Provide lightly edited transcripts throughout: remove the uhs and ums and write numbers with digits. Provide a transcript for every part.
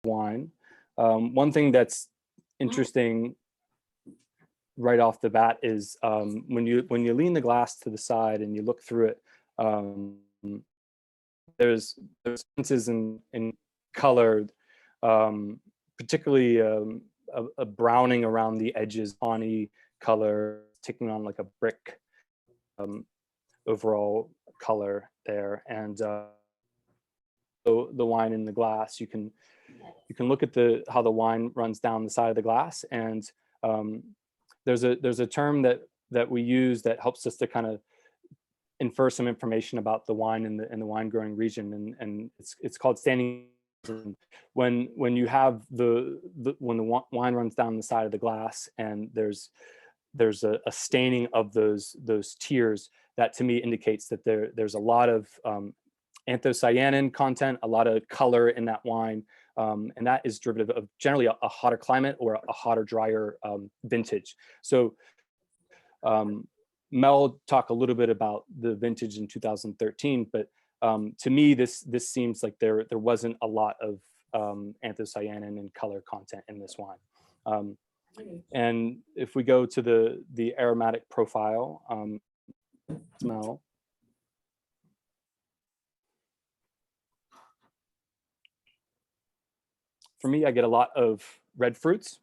wine. One thing that's interesting right off the bat is when you lean the glass to the side and you look through it, there's differences in color, particularly a browning around the edges, tawny color, taking on like a brick overall color there. And the wine in the glass, you can look at how the wine runs down the side of the glass, and there's a term that we use that helps us to kind of infer some information about the wine in the wine growing region, and it's called standing. When you have when the wine runs down the side of the glass and there's a staining of those tiers, that to me indicates that there's a lot of anthocyanin content, a lot of color in that wine, and that is derivative of generally a hotter climate or a hotter, drier vintage. So Mel talked a little bit about the vintage in 2013, but to me, this seems like there wasn't a lot of anthocyanin and color content in this wine. And if we go to the aromatic profile, smell. For me, I get a lot of red fruits.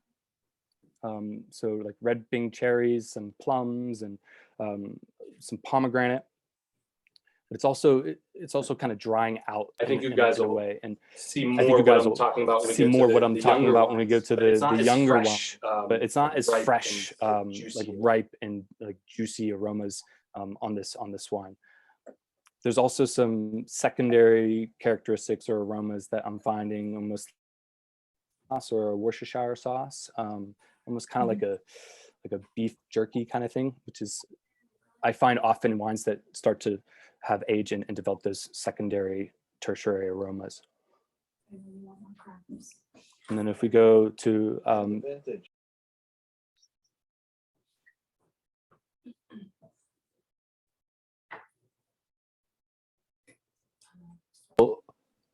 So like red Bing cherries, some plums, and some pomegranate. But it's also kind of drying out. I think you guys will away and see more what I'm talking about. When we go to the younger one, but it's not as ripe fresh, and like ripe and like juicy aromas on this wine. There's also some secondary characteristics or aromas that I'm finding, almost sauce or a Worcestershire sauce, almost kind of like a beef jerky kind of thing, which is I find often in wines that start to have age and develop those secondary, tertiary aromas. And then if we go to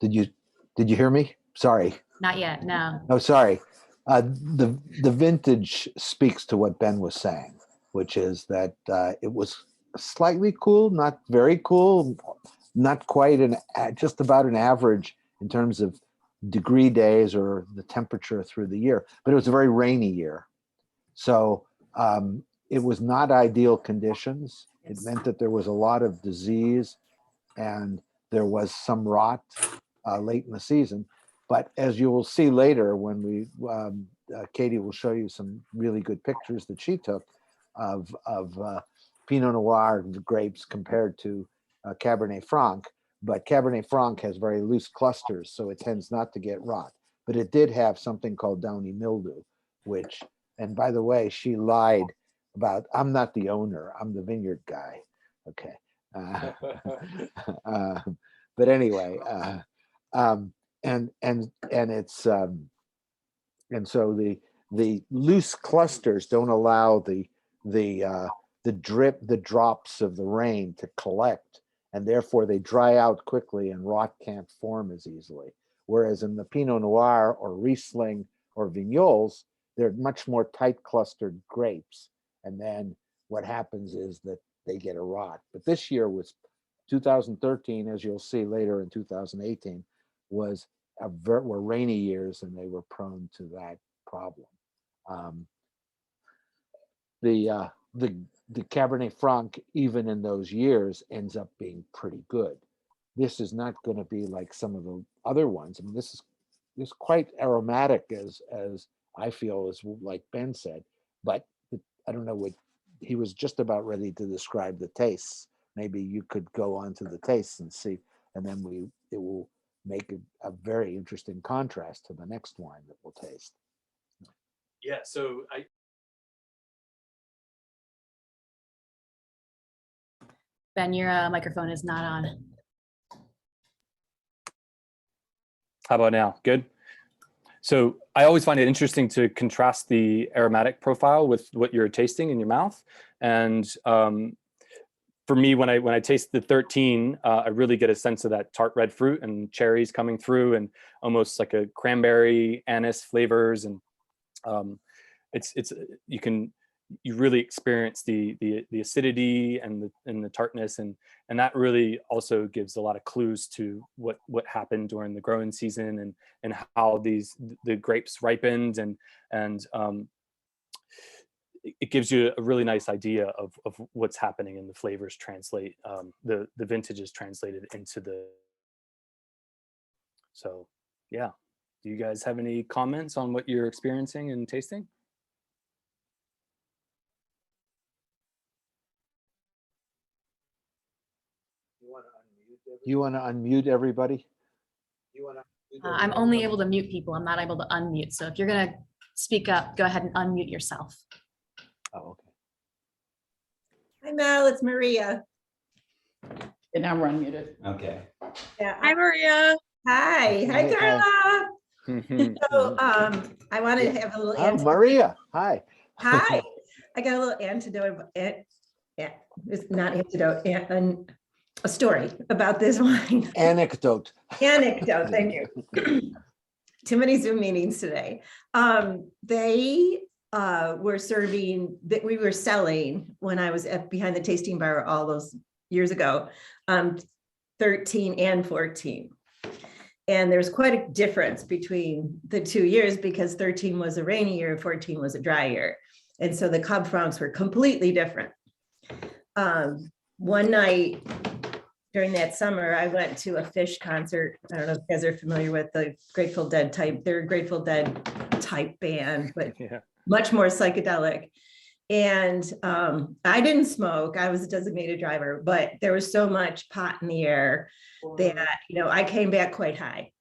Did you hear me? Sorry. Not yet, no. Oh, sorry. The vintage speaks to what Ben was saying, which is that it was slightly cool, not very cool, not quite just about an average in terms of degree days or the temperature through the year, but it was a very rainy year. So it was not ideal conditions. It meant that there was a lot of disease and there was some rot late in the season. But as you will see later, when Katie will show you some really good pictures that she took of Pinot Noir grapes compared to Cabernet Franc. But Cabernet Franc has very loose clusters, so it tends not to get rot. But it did have something called downy mildew, which, and by the way, she lied about, I'm not the owner, I'm the vineyard guy. Okay. But anyway, and it's and so the loose clusters don't allow the drops of the rain to collect, and therefore they dry out quickly and rot can't form as easily. Whereas in the Pinot Noir or Riesling or Vignoles, they're much more tight clustered grapes. And then what happens is that they get a rot. But this year was 2013, as you'll see later in 2018, were rainy years, and they were prone to that problem. The Cabernet Franc, even in those years, ends up being pretty good. This is not going to be like some of the other ones. I mean, this is quite aromatic, as I feel, as like Ben said. But I don't know what he was just about ready to describe the tastes. Maybe you could go on to the tastes and see, and then it will make a very interesting contrast to the next wine that we'll taste. Yeah, so Ben, your microphone is not on. How about now? Good. So I always find it interesting to contrast the aromatic profile with what you're tasting in your mouth. And for me, when I taste the 13, I really get a sense of that tart red fruit and cherries coming through, and almost like a cranberry anise flavors. And it's you really experience the acidity and the tartness, and that really also gives a lot of clues to what happened during the growing season, and how the grapes ripened, and it gives you a really nice idea of what's happening, and the flavors translate, the vintages translated into the. So yeah, do you guys have any comments on what you're experiencing and tasting? You want to unmute everybody? I'm only able to mute people. I'm not able to unmute. So if you're gonna speak up, go ahead and unmute yourself. Oh, okay. Hi, Mel, it's Maria. And now we're unmuted. Okay. Yeah. Hi, Maria. Hi, Hi, Carla. So I want to have a little Oh, antidote. Maria, hi. Hi. I got a little antidote. It's not antidote, a story about this wine. Anecdote. Anecdote, thank you. Too many Zoom meetings today. They were serving, that we were selling when I was behind the tasting bar all those years ago, 13 and 14. And there's quite a difference between the 2 years, because 13 was a rainy year, 14 was a dry year. And so the Cab Francs were completely different. One night during that summer, I went to a Fish concert. I don't know if you guys are familiar with the Grateful Dead type. They're a Grateful Dead type band, but Yeah. much more psychedelic. And I didn't smoke. I was a designated driver, but there was so much pot in the air that, I came back quite high.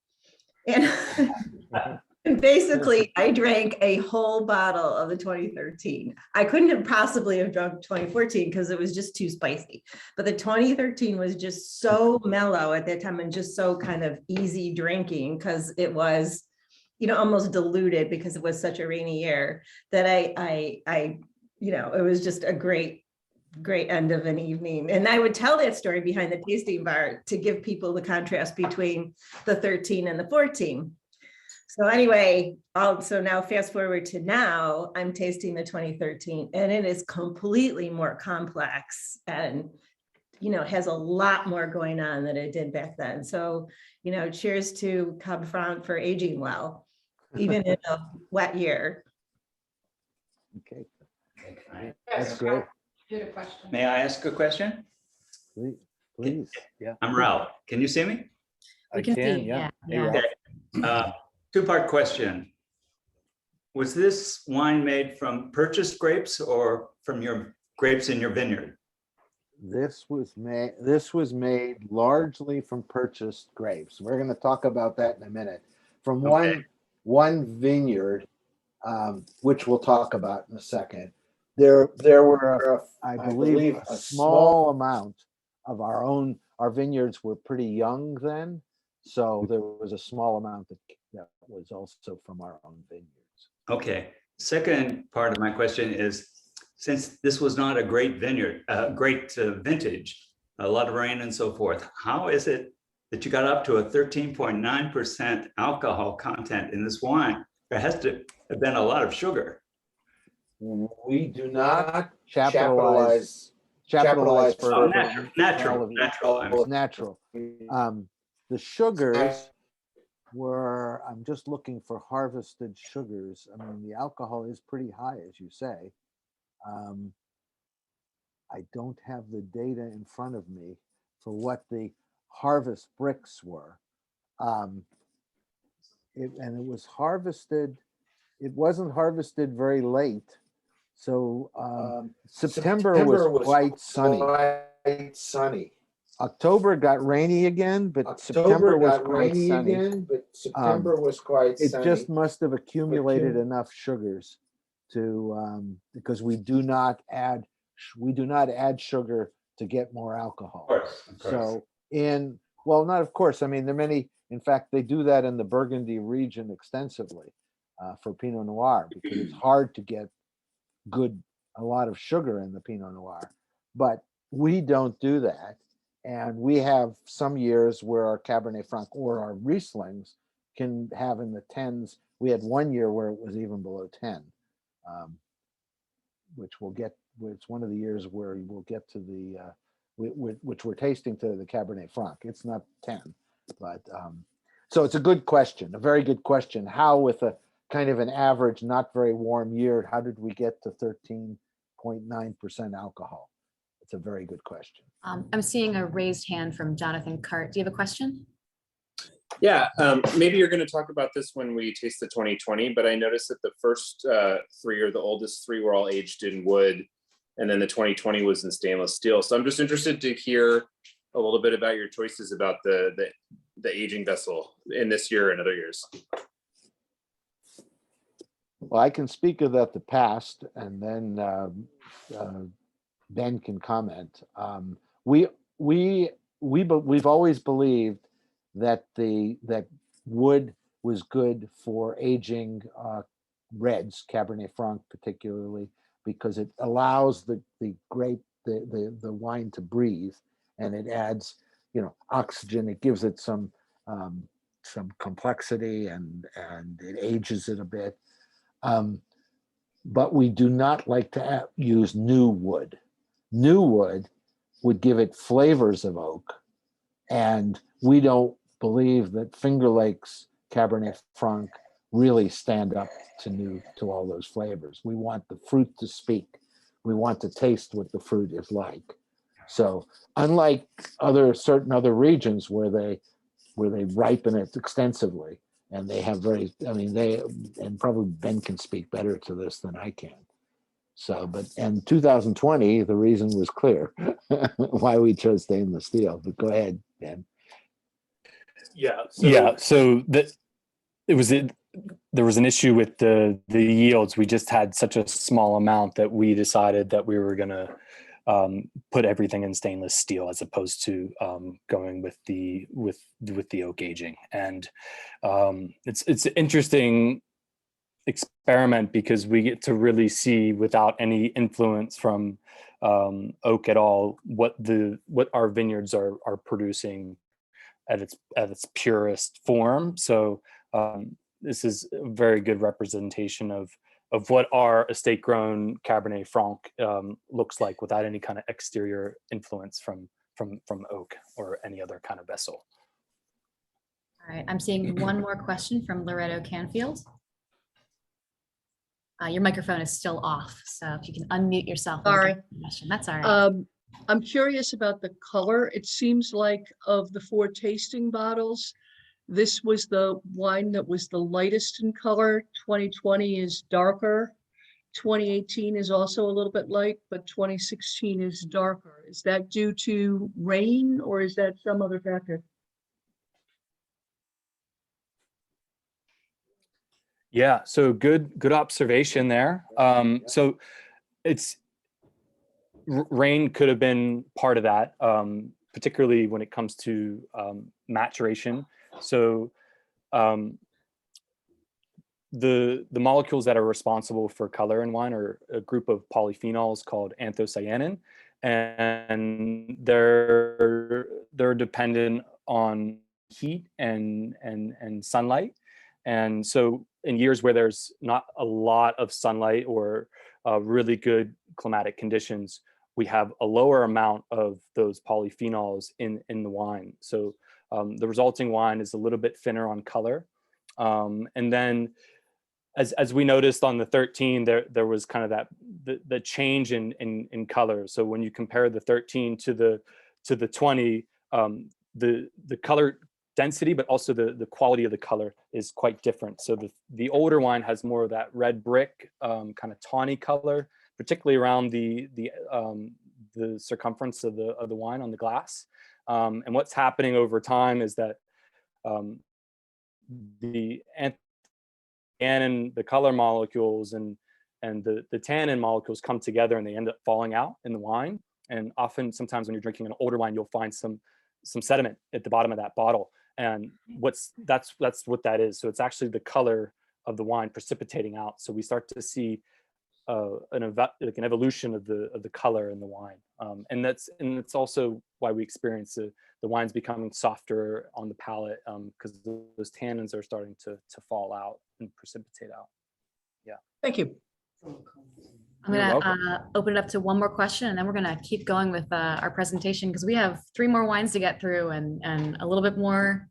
And basically, I drank a whole bottle of the 2013. I couldn't have possibly have drunk 2014 because it was just too spicy. But the 2013 was just so mellow at that time, and just so kind of easy drinking, because it was, almost diluted, because it was such a rainy year, that I it was just a great end of an evening. And I would tell that story behind the tasting bar to give people the contrast between the 13 and the 14. So anyway, so now fast forward to now, I'm tasting the 2013, and it is completely more complex, and has a lot more going on than it did back then. So, cheers to Cab Franc for aging well, even in a wet year. Okay, Right. that's great. You had a question. May I ask a question? Please. I'm Ralph. Can you see me? I We can can, see, yeah. Hey, yeah. Ralph. Two-part question. Was this wine made from purchased grapes or from your grapes in your vineyard? This was made largely from purchased grapes. We're going to talk about that in a minute. From Okay. one vineyard, which we'll talk about in a second. There were, I believe, a small amount of our vineyards were pretty young then. So there was a small amount that was also from our own vineyards. Okay. Second part of my question is, since this was not a great vineyard, great vintage, a lot of rain and so forth, how is it that you got up to a 13.9% alcohol content in this wine? There has to have been a lot of sugar. We do not capitalize for Oh, natural. It's natural. The sugars were, I'm just looking for harvested sugars. I mean, the alcohol is pretty high, as you say. I don't have the data in front of me for what the harvest bricks were. It was harvested, it wasn't harvested very late. So September was quite sunny. October got rainy again, but September was quite sunny. It just must have accumulated enough sugars to because we do not add sugar to get more alcohol. Of course. So not of course. I mean, there are many. In fact, they do that in the Burgundy region extensively for Pinot Noir, because it's hard to get a lot of sugar in the Pinot Noir. But we don't do that. And we have some years where our Cabernet Franc or our Rieslings can have in the 10s. We had one year where it was even below 10, which it's one of the years where we'll get to the, which we're tasting to the Cabernet Franc. It's not 10, but so it's a good question, a very good question. How, with a kind of an average, not very warm year, how did we get to 13.9% alcohol? It's a very good question. I'm seeing a raised hand from Jonathan Cart. Do you have a question? Yeah, maybe you're going to talk about this when we taste the 2020, but I noticed that the first three, or the oldest three, were all aged in wood, and then the 2020 was in stainless steel. So I'm just interested to hear a little bit about your choices about the aging vessel in this year and other years. Well, I can speak of that the past, and then Ben can comment. We've always believed that that wood was good for aging reds, Cabernet Franc particularly, because it allows the wine to breathe, and it adds, oxygen. It gives it some complexity, and it ages it a bit. But we do not like to use new wood. New wood would give it flavors of oak, and we don't believe that Finger Lakes Cabernet Franc really stand up to all those flavors. We want the fruit to speak. We want to taste what the fruit is like. So unlike certain other regions where they ripen it extensively, and they have and probably Ben can speak better to this than I can. So, and 2020, the reason was clear why we chose stainless steel. But go ahead, Ben. So there was an issue with the yields. We just had such a small amount that we decided that we were going to put everything in stainless steel, as opposed to going with the oak aging. And it's an interesting experiment, because we get to really see, without any influence from oak at all, what our vineyards are producing at its purest form. So this is a very good representation of what our estate grown Cabernet Franc looks like, without any kind of exterior influence from oak or any other kind of vessel. All right, I'm seeing one more question from Loretto Canfield. Your microphone is still off, so if you can unmute yourself. Sorry. That's all right. I'm curious about the color. It seems like of the 4 tasting bottles, this was the wine that was the lightest in color. 2020 is darker. 2018 is also a little bit light, but 2016 is darker. Is that due to rain, or is that some other factor? Yeah, so good observation there. So rain could have been part of that, particularly when it comes to maturation. So the molecules that are responsible for color in wine are a group of polyphenols called anthocyanin, and they're dependent on heat and sunlight. And so in years where there's not a lot of sunlight or really good climatic conditions, we have a lower amount of those polyphenols in the wine. So the resulting wine is a little bit thinner on color. And then as we noticed on the 13, there was kind of that the change in color. So when you compare the 13 to the 20, the color density, but also the quality of the color is quite different. So the older wine has more of that red brick kind of tawny color, particularly around the circumference of the wine on the glass. And what's happening over time is that the anthocyanin, the color molecules, and the tannin molecules come together, and they end up falling out in the wine. And often, sometimes when you're drinking an older wine, you'll find some sediment at the bottom of that bottle. And that's what that is. So it's actually the color of the wine precipitating out. So we start to see like an evolution of the color in the wine, and that's also why we experience the wines becoming softer on the palate, because those tannins are starting to fall out and precipitate out. Thank you. I'm You're gonna open it up to one more question, and then we're gonna keep going with our presentation, because we have 3 more wines to get through and a little bit more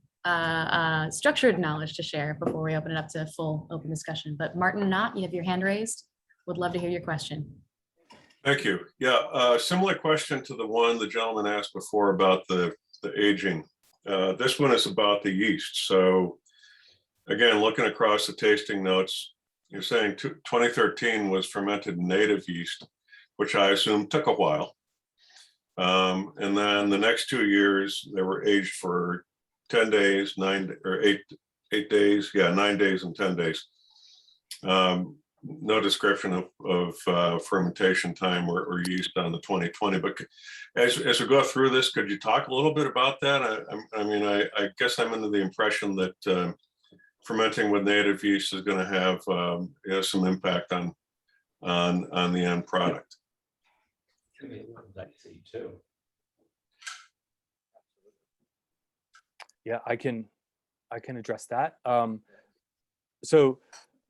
structured knowledge to share before we open it up to full open discussion. But Martin Knott, you have your hand raised. Would love to hear your question. Thank you. Yeah, similar question to the one the gentleman asked before about the aging. This one is about the yeast. So again, looking across the tasting notes, you're saying 2013 was fermented native yeast, which I assume took a while. And then the next 2 years, they were aged for 10 days, 9 or 8 days. Yeah, 9 days and 10 days. No description of fermentation time or yeast on the 2020, but as we go through this, could you talk a little bit about that? I mean, I guess I'm under the impression that fermenting with native yeast is going to have some impact on the end product. Yeah, I can address that. So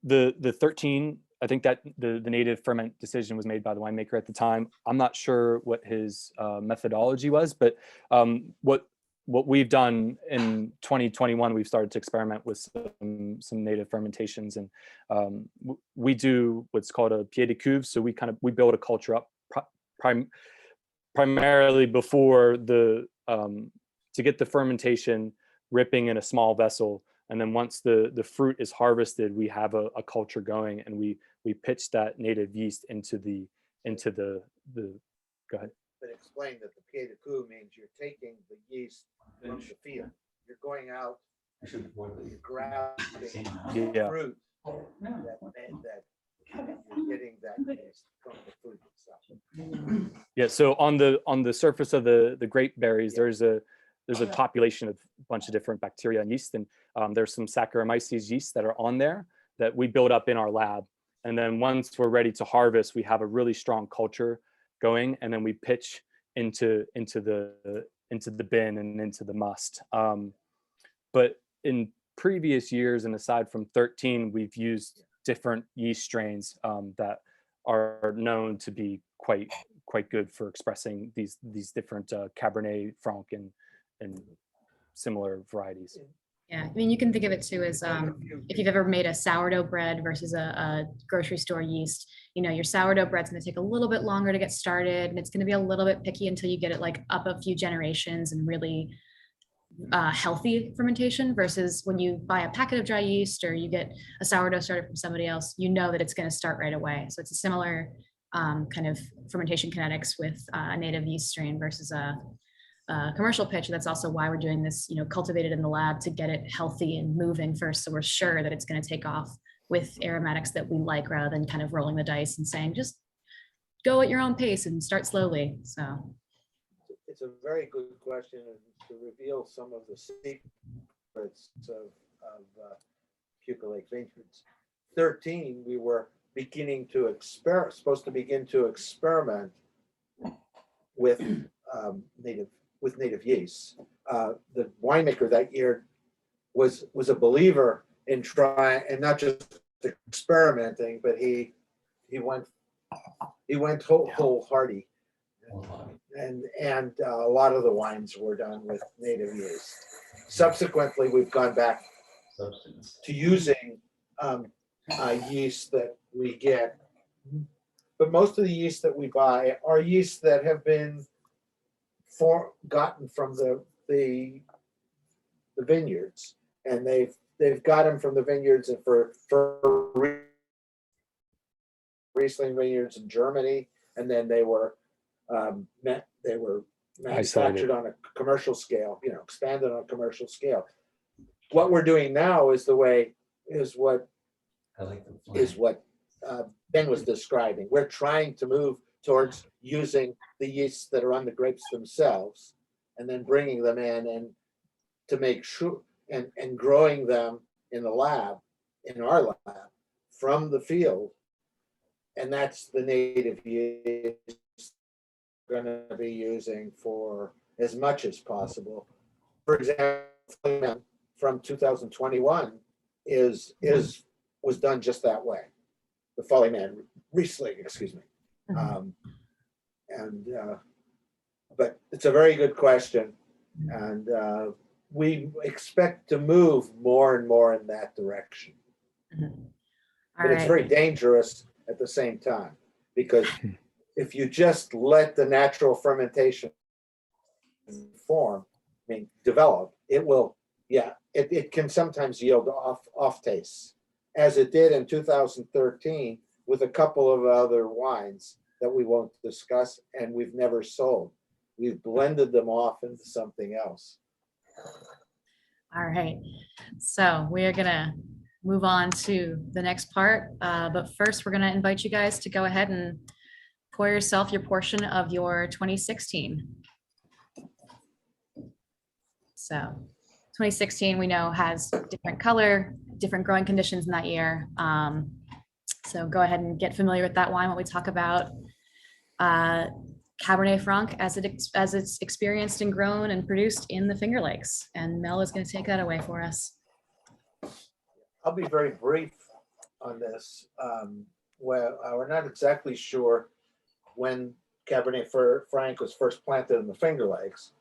the 13, I think that the native ferment decision was made by the winemaker at the time. I'm not sure what his methodology was, but what we've done in 2021, we've started to experiment with some native fermentations, and we do what's called a pied de cuve. So we build a culture up primarily before to get the fermentation ripping in a small vessel. And then once the fruit is harvested, we have a culture going, and we pitch that native yeast into the go ahead. But explain that the pied de cuve means you're taking the yeast from the field. You're going out, you're grabbing Yeah. fruit that you're getting that yeast from the fruit itself. Yeah. So on the surface of the grape berries, there's a population of a bunch of different bacteria and yeast, and there's some Saccharomyces yeast that are on there that we build up in our lab. And then once we're ready to harvest, we have a really strong culture going, and then we pitch into the bin and into the must. But in previous years, and aside from 13, we've used different yeast strains that are known to be quite good for expressing these different Cabernet Franc and similar varieties. Yeah, I mean, you can think of it too as if you've ever made a sourdough bread versus a grocery store yeast, your sourdough bread's going to take a little bit longer to get started, and it's going to be a little bit picky until you get it like up a few generations and really healthy fermentation, versus when you buy a packet of dry yeast or you get a sourdough started from somebody else, you know that it's going to start right away. So it's a similar kind of fermentation kinetics with a native yeast strain versus a commercial pitch. That's also why we're doing this, cultivated in the lab to get it healthy and moving first, so we're sure that it's going to take off with aromatics that we like, rather than kind of rolling the dice and saying just go at your own pace and start slowly. So It's a very good question, and to reveal some of the secrets of Puka Lake Vineyards. 13, we were supposed to begin to experiment with native yeast. The winemaker that year was a believer in trying, and not just experimenting, but he went wholehearty. And a lot of the wines were done with native yeast. Subsequently, we've gone back to using yeast that we get, but most of the yeast that we buy are yeast that have been gotten from the vineyards, and they've got them from the vineyards, and for Riesling vineyards in Germany, and then they were manufactured on a commercial scale, expanded on a commercial scale. What we're doing now is what Ben was describing. We're trying to move towards using the yeasts that are on the grapes themselves, and then bringing them in and to make sure and growing them in the lab, in our lab, from the field, and that's the native yeast we're going to be using for as much as possible. For example, from 2021 was done just that way. The Folly Man Riesling, excuse me. But it's a very good question, and we expect to move more and more in that direction. But it's very dangerous at the same time, because if you just let the natural fermentation develop, it will, it can sometimes yield off tastes, as it did in 2013 with a couple of other wines that we won't discuss and we've never sold. We've blended them off into something else. All right, so we are gonna move on to the next part, but first we're gonna invite you guys to go ahead and pour yourself your portion of your 2016. So 2016 we know has different color, different growing conditions in that year. So go ahead and get familiar with that wine when we talk about Cabernet Franc as it's experienced and grown and produced in the Finger Lakes. And Mel is going to take that away for us. I'll be very brief on this. Well, we're not exactly sure when Cabernet Franc was first planted in the Finger Lakes,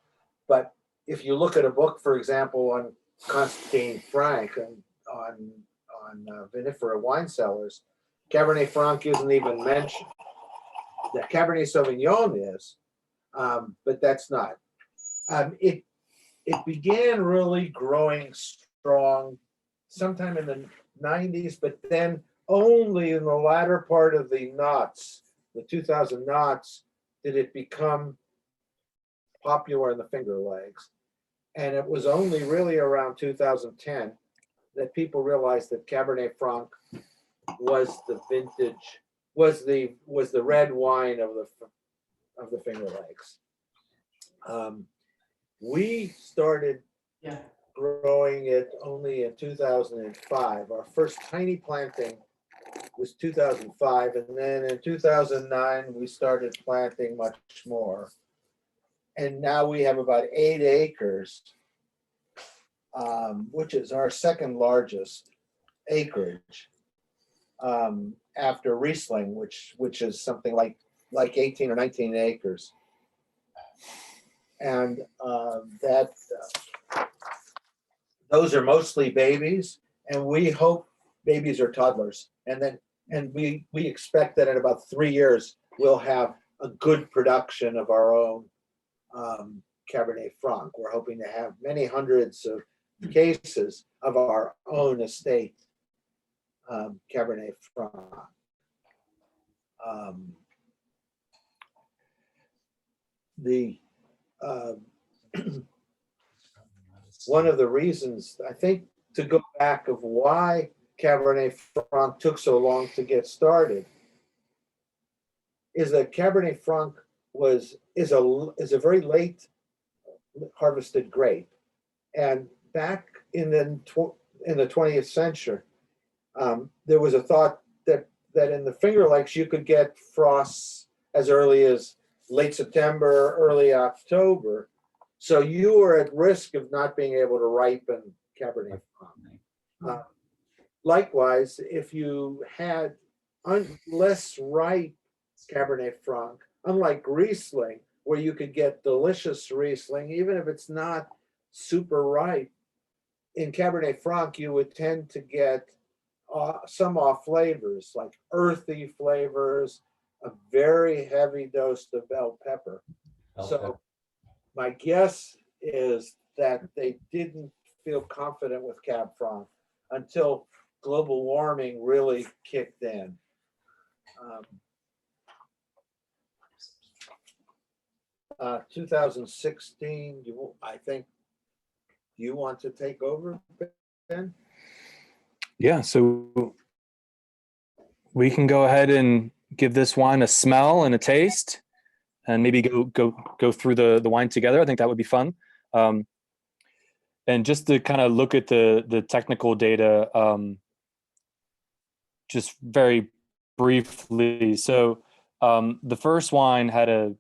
but if you look at a book, for example, on Constantine Frank and on vinifera wine cellars, Cabernet Franc isn't even mentioned. The Cabernet Sauvignon is, but that's not. It began really growing strong sometime in the 90s, but then only in the latter part of the knots, the 2000 knots, did it become popular in the Finger Lakes. And it was only really around 2010 that people realized that Cabernet Franc was the vintage, was the red wine of the Finger Lakes. We started growing it only in 2005. Our first tiny planting was 2005, and then in 2009 we started planting much more. And now we have about 8 acres, which is our second largest acreage, after Riesling, which is something like 18 or 19 acres. And those are mostly babies, and we hope babies or toddlers. And we expect that in about 3 years we'll have a good production of our own Cabernet Franc. We're hoping to have many hundreds of cases of our own estate Cabernet Franc. One of the reasons, I think, to go back of why Cabernet Franc took so long to get started is that Cabernet Franc is a very late harvested grape, and back in the 20th century, there was a thought that in the Finger Lakes you could get frosts as early as late September, early October, so you were at risk of not being able to ripen Cabernet Franc. Likewise, if you had less ripe Cabernet Franc, unlike Riesling, where you could get delicious Riesling, even if it's not super ripe, in Cabernet Franc, you would tend to get some off flavors, like earthy flavors, a very heavy dose of bell pepper. So my guess is that they didn't feel confident with Cab Franc until global warming really kicked in. 2016, I think, you want to take over, Ben? Yeah, so we can go ahead and give this wine a smell and a taste, and maybe go through the wine together. I think that would be fun. And just to kind of look at the technical data, just very briefly. So the first wine had a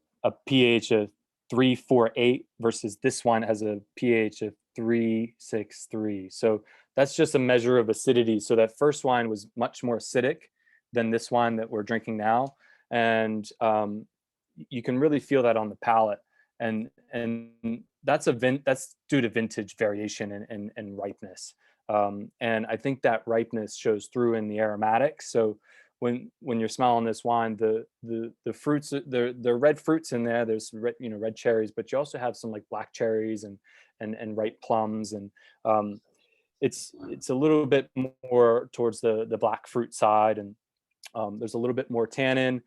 pH of 3.48 versus this wine has a pH of 3.63. So that's just a measure of acidity. So that first wine was much more acidic than this wine that we're drinking now. And you can really feel that on the palate. And that's due to vintage variation and ripeness. And I think that ripeness shows through in the aromatics. So when you're smelling this wine, the fruits, the red fruits in there, there's red cherries, but you also have some like black cherries and ripe plums, and it's a little bit more towards the black fruit side, and there's a little bit more tannin.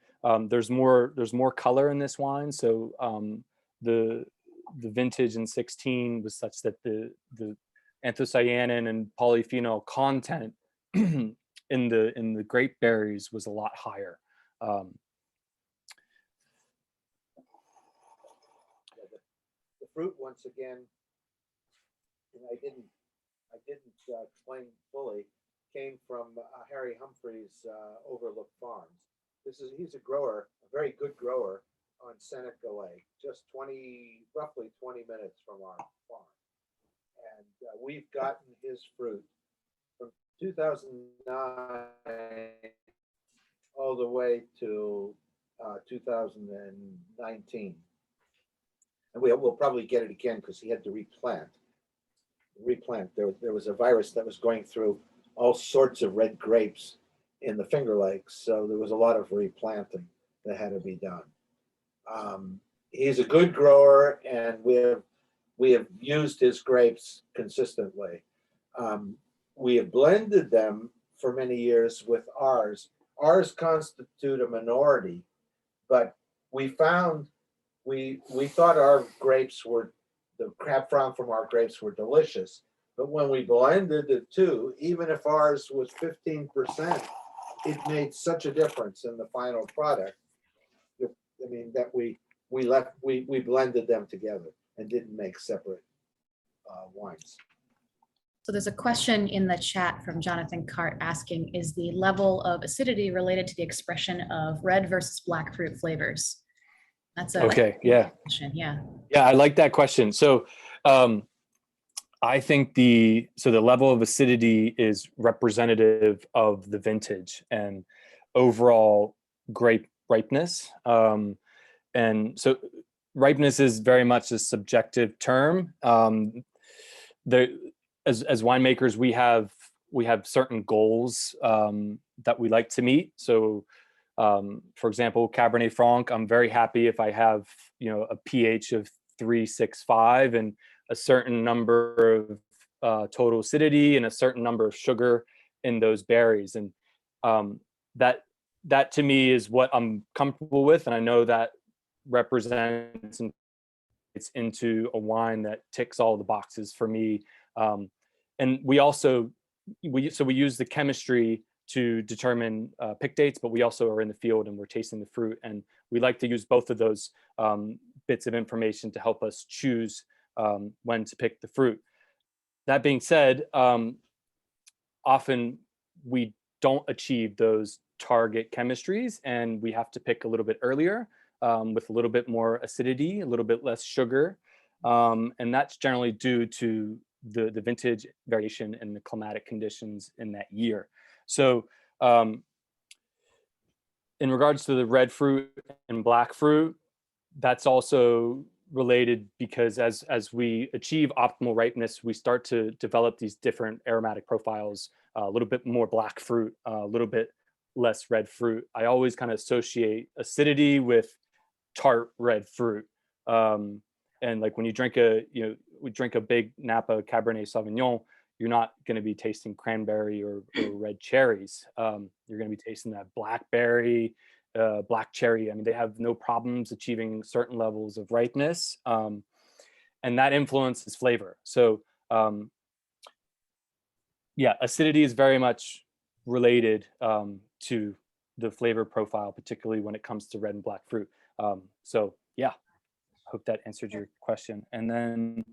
There's more color in this wine. So the vintage in 16 was such that the anthocyanin and polyphenol content in the grape berries was a lot higher. The fruit, once again, and I didn't explain fully, came from Harry Humphrey's Overlook Farms. He's a grower, a very good grower on Seneca Lake, just roughly 20 minutes from our farm. And we've gotten his fruit from 2009 all the way to 2019. And we'll probably get it again because he had to replant. There was a virus that was going through all sorts of red grapes in the Finger Lakes, so there was a lot of replanting that had to be done. He's a good grower, and we have used his grapes consistently. We have blended them for many years with ours. Ours constitute a minority, but we thought our grapes the Cab Franc from our grapes were delicious. But when we blended the two, even if ours was 15%, it made such a difference in the final product. I mean, that we blended them together and didn't make separate wines. So there's a question in the chat from Jonathan Cart asking, is the level of acidity related to the expression of red versus black fruit flavors? That's a question. Yeah, I like that question. So I think the level of acidity is representative of the vintage and overall grape ripeness. And so ripeness is very much a subjective term. As winemakers, we have certain goals that we like to meet. So for example, Cabernet Franc, I'm very happy if I have a pH of 3.65 and a certain number of total acidity and a certain number of sugar in those berries, and that to me is what I'm comfortable with, and I know that represents and it's into a wine that ticks all the boxes for me. And we use the chemistry to determine pick dates, but we also are in the field and we're tasting the fruit, and we like to use both of those bits of information to help us choose when to pick the fruit. That being said, often we don't achieve those target chemistries, and we have to pick a little bit earlier with a little bit more acidity, a little bit less sugar, and that's generally due to the vintage variation and the climatic conditions in that year. So in regards to the red fruit and black fruit, that's also related because as we achieve optimal ripeness, we start to develop these different aromatic profiles, a little bit more black fruit, a little bit less red fruit. I always kind of associate acidity with tart red fruit. And like when you drink we drink a big Napa Cabernet Sauvignon, you're not going to be tasting cranberry or red cherries. You're going to be tasting that blackberry, black cherry. I mean, they have no problems achieving certain levels of ripeness, and that influences flavor. So acidity is very much related to the flavor profile, particularly when it comes to red and black fruit. Hope that answered your question. And then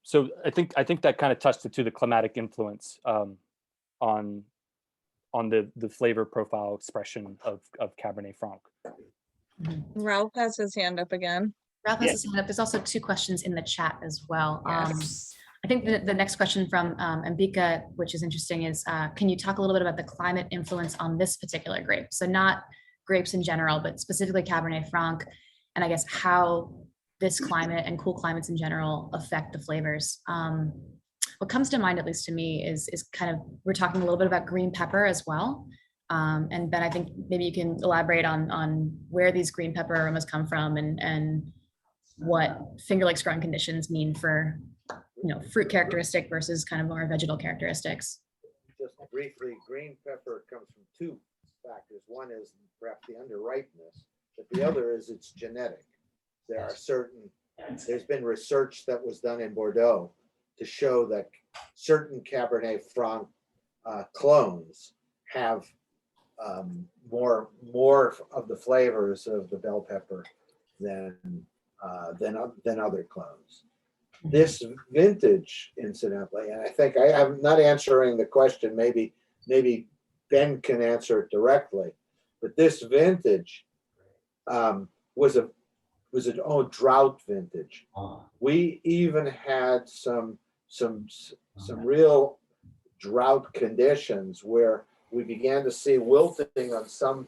so I think that kind of touched it to the climatic influence. on the flavor profile expression of Cabernet Franc. Ralph has his hand up again. Ralph has his hand up. There's also 2 questions in the chat as well. Yes. I think the next question from Ambika, which is interesting, is can you talk a little bit about the climate influence on this particular grape? So not grapes in general, but specifically Cabernet Franc, and I guess how this climate and cool climates in general affect the flavors. What comes to mind, at least to me, is kind of, we're talking a little bit about green pepper as well. And Ben, I think maybe you can elaborate on where these green pepper aromas come from and what Finger Lakes growing conditions mean for, fruit characteristic versus kind of more vegetal characteristics. Just briefly, green pepper comes from 2 factors. One is perhaps the underripeness, but the other is it's genetic. There's been research that was done in Bordeaux to show that certain Cabernet Franc clones have more of the flavors of the bell pepper than other clones. This vintage, incidentally, and I think I'm not answering the question, maybe Ben can answer it directly, but this vintage was an drought vintage. We even had some real drought conditions where we began to see wilting on some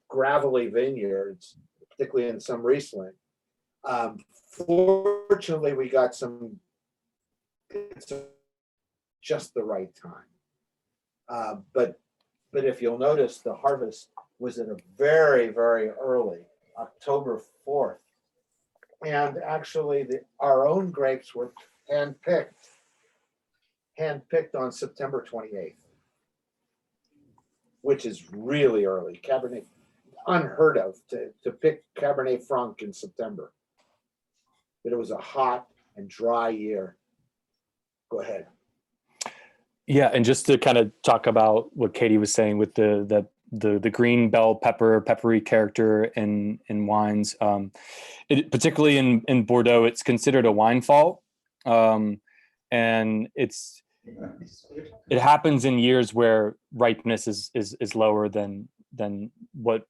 gravelly vineyards, particularly in some Riesling. Fortunately, we got some just the right time. But if you'll notice, the harvest was in a very, very early October 4th. And actually, our own grapes were handpicked on September 28th, which is really early. Cabernet, unheard of to pick Cabernet Franc in September. But it was a hot and dry year. Go ahead. Yeah, and just to kind of talk about what Katie was saying with the green bell pepper, peppery character in wines, particularly in Bordeaux, it's considered a wine fault, and it happens in years where ripeness is lower than what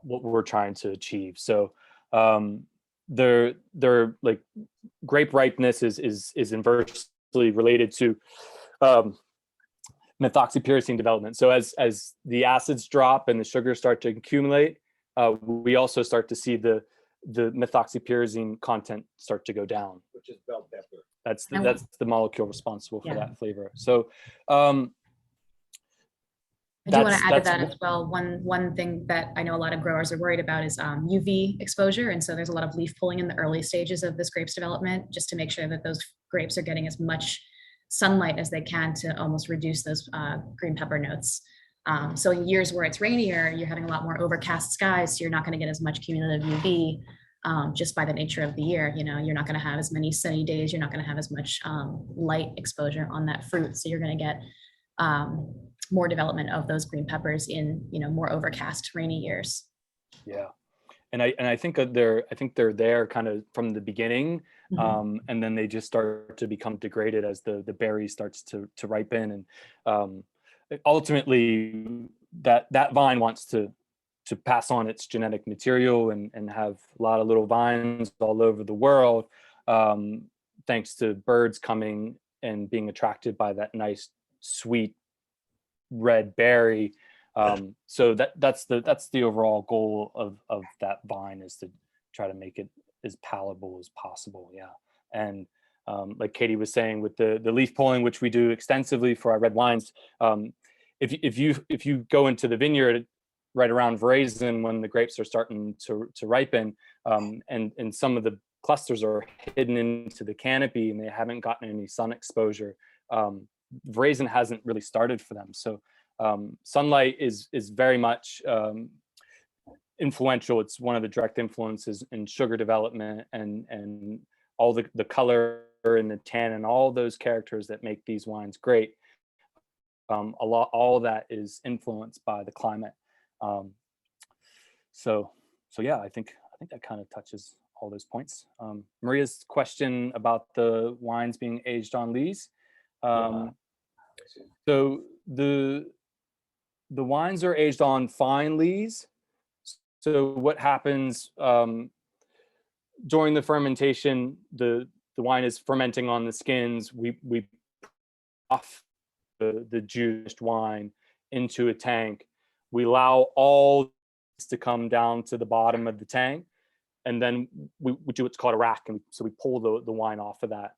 we're trying to achieve. So they're like grape ripeness is inversely related to methoxypyrazine development. So as the acids drop and the sugars start to accumulate, we also start to see the methoxypyrazine content start to go down, Which is bell pepper. That's the molecule responsible for that flavor. So I do want to add to that as well. One thing that I know a lot of growers are worried about is UV exposure. And so there's a lot of leaf pulling in the early stages of this grape's development, just to make sure that those grapes are getting as much sunlight as they can to almost reduce those green pepper notes. So in years where it's rainier, you're having a lot more overcast skies, so you're not going to get as much cumulative UV just by the nature of the year. You're not going to have as many sunny days. You're not going to have as much light exposure on that fruit. So you're going to get more development of those green peppers in more overcast, rainy years. Yeah, and I think they're there kind of from the beginning, and then they just start to become degraded as the berry starts to ripen, and ultimately that vine wants to pass on its genetic material and have a lot of little vines all over the world, thanks to birds coming and being attracted by that nice sweet red berry. So that's the overall goal of that vine, is to try to make it as palatable as possible. Yeah. And like Katie was saying with the leaf pulling, which we do extensively for our red wines, if you go into the vineyard right around Aeration when the grapes are starting to ripen, and some of the clusters are hidden into the canopy and they haven't gotten any sun exposure, Aeration hasn't really started for them. So sunlight is very much influential. It's one of the direct influences in sugar development and all the color and the tannin, all those characters that make these wines great. All of that is influenced by the climate. So yeah, I think that kind of touches all those points. Maria's question about the wines being aged on Lease. So the wines are aged on fine lees. So what happens during the fermentation, the wine is fermenting on the skins. We off the juiced wine into a tank. We allow all to come down to the bottom of the tank, and then we do what's called a rack, and so we pull the wine off of that.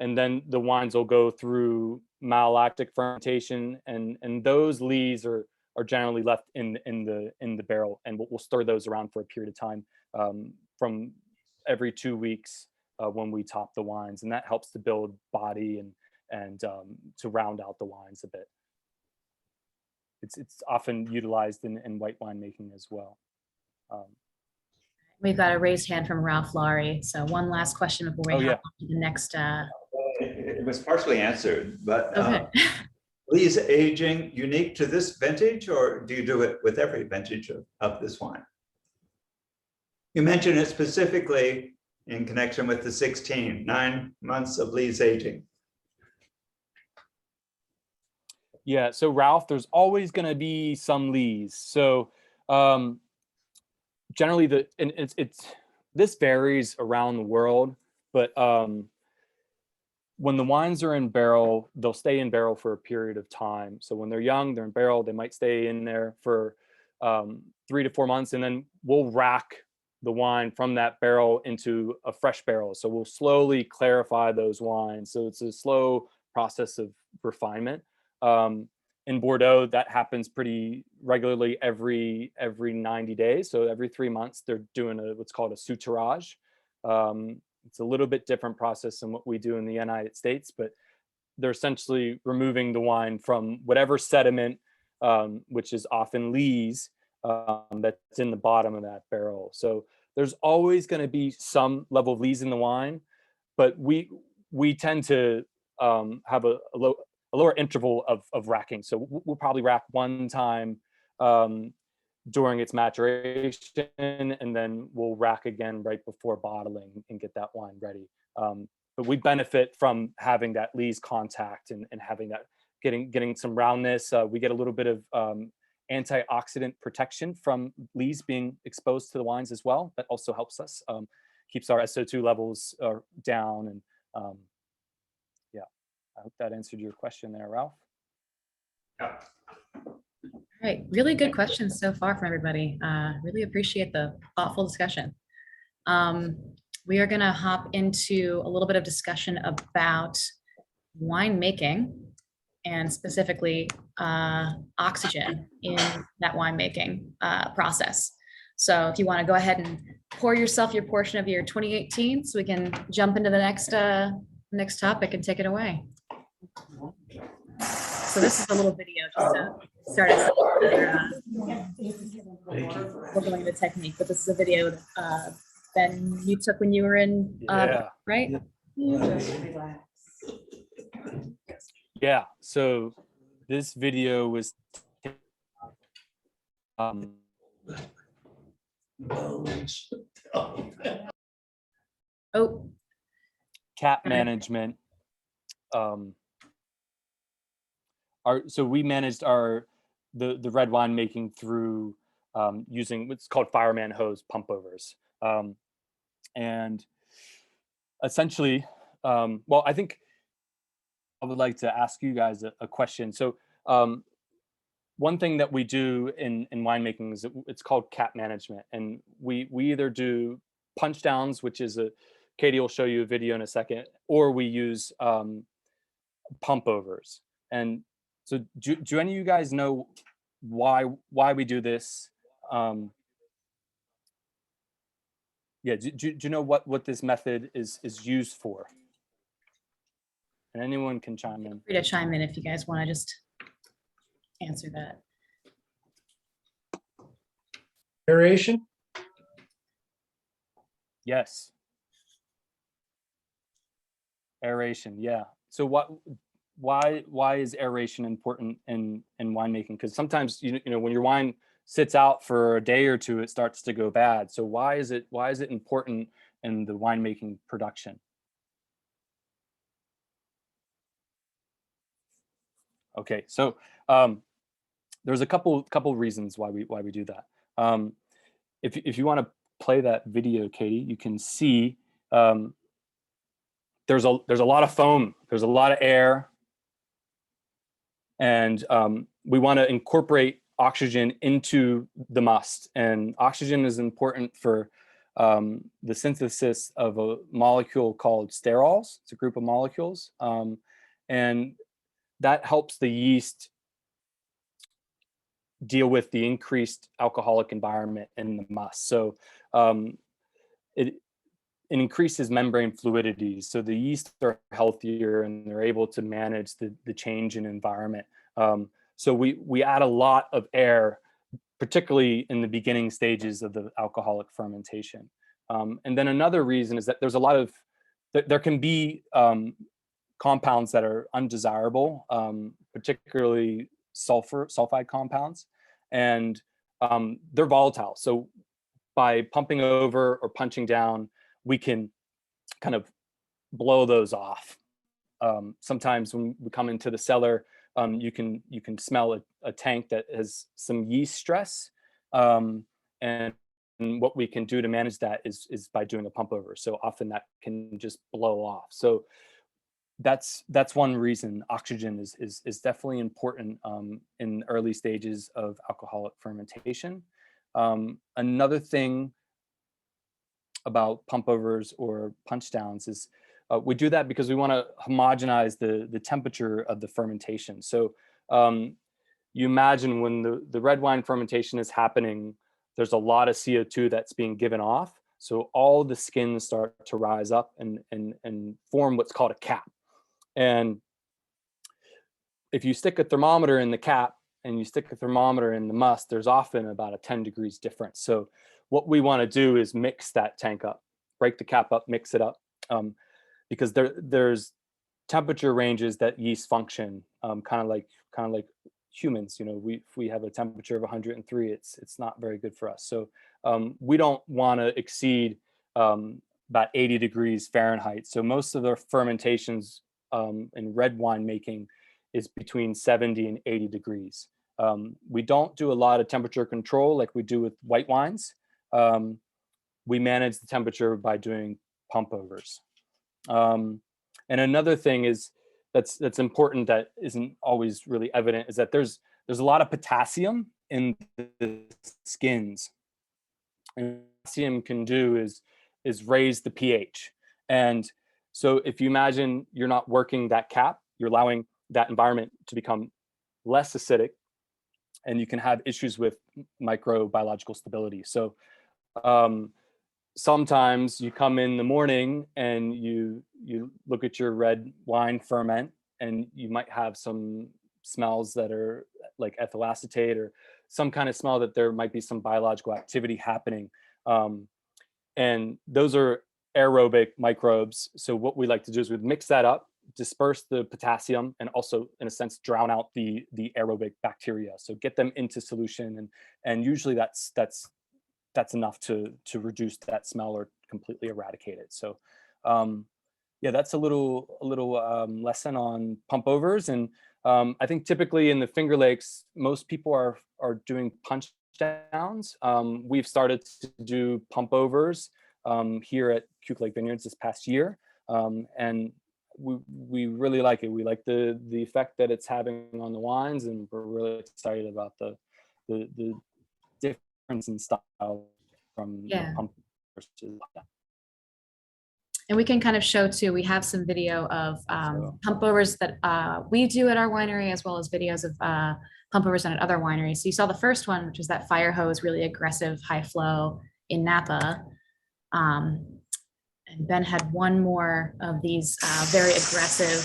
And then the wines will go through malolactic fermentation, and those lees are generally left in the barrel, and we'll stir those around for a period of time, from every 2 weeks when we top the wines, and that helps to build body and to round out the wines a bit. It's often utilized in white wine making as well. We've got a raised hand from Ralph Laurie. So one last question before we hop on to the next. It was partially answered, but Okay. Lease aging unique to this vintage, or do you do it with every vintage of this wine? You mentioned it specifically in connection with the 9 months of lease aging. Yeah, so Ralph, there's always going to be some lees. So generally, this varies around the world, but when the wines are in barrel, they'll stay in barrel for a period of time. So when they're young, they're in barrel, they might stay in there for 3 to 4 months, and then we'll rack the wine from that barrel into a fresh barrel. So we'll slowly clarify those wines. So it's a slow process of refinement. In Bordeaux, that happens pretty regularly every 90 days. So every 3 months, they're doing what's called a souterrage. It's a little bit different process than what we do in the United States, but they're essentially removing the wine from whatever sediment, which is often lees, that's in the bottom of that barrel. So there's always going to be some level of lees in the wine, but we tend to have a lower interval of racking. So we'll probably rack one time during its maturation, and then we'll rack again right before bottling and get that wine ready. But we benefit from having that lees contact and having that, getting some roundness. We get a little bit of antioxidant protection from lees being exposed to the wines as well. That also helps us, keeps our SO2 levels down. And yeah, I hope that answered your question there, Ralph. Yeah. All right, really good questions so far from everybody. Really appreciate the thoughtful discussion. We are going to hop into a little bit of discussion about winemaking, and specifically oxygen in that winemaking process. So if you want to go ahead and pour yourself your portion of your 2018, so we can jump into the next topic and take it away. So this is a little video just to start us off. We're going into technique, but this is a video that Ben, you took when you were in, right? Yeah, so this video was cap management. So we managed the red wine making through using what's called fireman hose pump overs, and essentially, well, I think I would like to ask you guys a question. So one thing that we do in winemaking is it's called cap management, and we either do punch downs, which is Katie will show you a video in a second, or we use pump overs. And so do any of you guys know why we do this? Yeah, do you know what this method is used for? And anyone can chime in. Free to chime in if you guys want to just answer that. Aeration? Yes. Aeration, yeah. So why is aeration important in winemaking? Because sometimes you know when your wine sits out for a day or two, it starts to go bad. So why is it important in the winemaking production? Okay, so there's a couple reasons why we do that. If you want to play that video, Katie, you can see there's a lot of foam, there's a lot of air, and we want to incorporate oxygen into the must. And oxygen is important for the synthesis of a molecule called sterols. It's a group of molecules, and that helps the yeast deal with the increased alcoholic environment in the must. So it increases membrane fluidity. So the yeast are healthier and they're able to manage the change in environment. So we add a lot of air, particularly in the beginning stages of the alcoholic fermentation. And then another reason is that there's a lot of, there can be compounds that are undesirable, particularly sulfide compounds, and they're volatile. So by pumping over or punching down, we can kind of blow those off. Sometimes when we come into the cellar, you can smell a tank that has some yeast stress, and what we can do to manage that is by doing a pump over. So often that can just blow off. So that's one reason oxygen is definitely important in early stages of alcoholic fermentation. Another thing about pump overs or punch downs is we do that because we want to homogenize the temperature of the fermentation. So you imagine when the red wine fermentation is happening, there's a lot of CO2 that's being given off. So all the skins start to rise up and form what's called a cap. And if you stick a thermometer in the cap and you stick a thermometer in the must, there's often about a 10 degrees difference. So what we want to do is mix that tank up, break the cap up, mix it up, because there's temperature ranges that yeast function, kind of like humans. You know, if we have a temperature of 103, it's not very good for us. So we don't want to exceed about 80 degrees Fahrenheit. So most of the fermentations in red wine making is between 70 and 80 degrees. We don't do a lot of temperature control like we do with white wines. We manage the temperature by doing pump overs. And another thing is that's important that isn't always really evident is that there's a lot of potassium in the skins. And what potassium can do is raise the pH. And so if you imagine you're not working that cap, you're allowing that environment to become less acidic, and you can have issues with microbiological stability. So sometimes you come in the morning and you look at your red wine ferment, and you might have some smells that are like ethyl acetate or some kind of smell that there might be some biological activity happening. And those are aerobic microbes. So what we like to do is we mix that up, disperse the potassium, and also in a sense drown out the aerobic bacteria. So get them into solution, and usually that's enough to reduce that smell or completely eradicate it. So yeah, that's a little lesson on pump overs. And I think typically in the Finger Lakes, most people are doing punch downs. We've started to do pump overs here at Cuke Lake Vineyards this past year, and we really like it. We like the effect that it's having on the wines, and we're really excited about the difference in style from pump versus. And we can kind of show too, we have some video of pump overs that we do at our winery, as well as videos of pump overs done at other wineries. So you saw the first one, which is that fire hose, really aggressive, high flow in Napa. And Ben had one more of these very aggressive.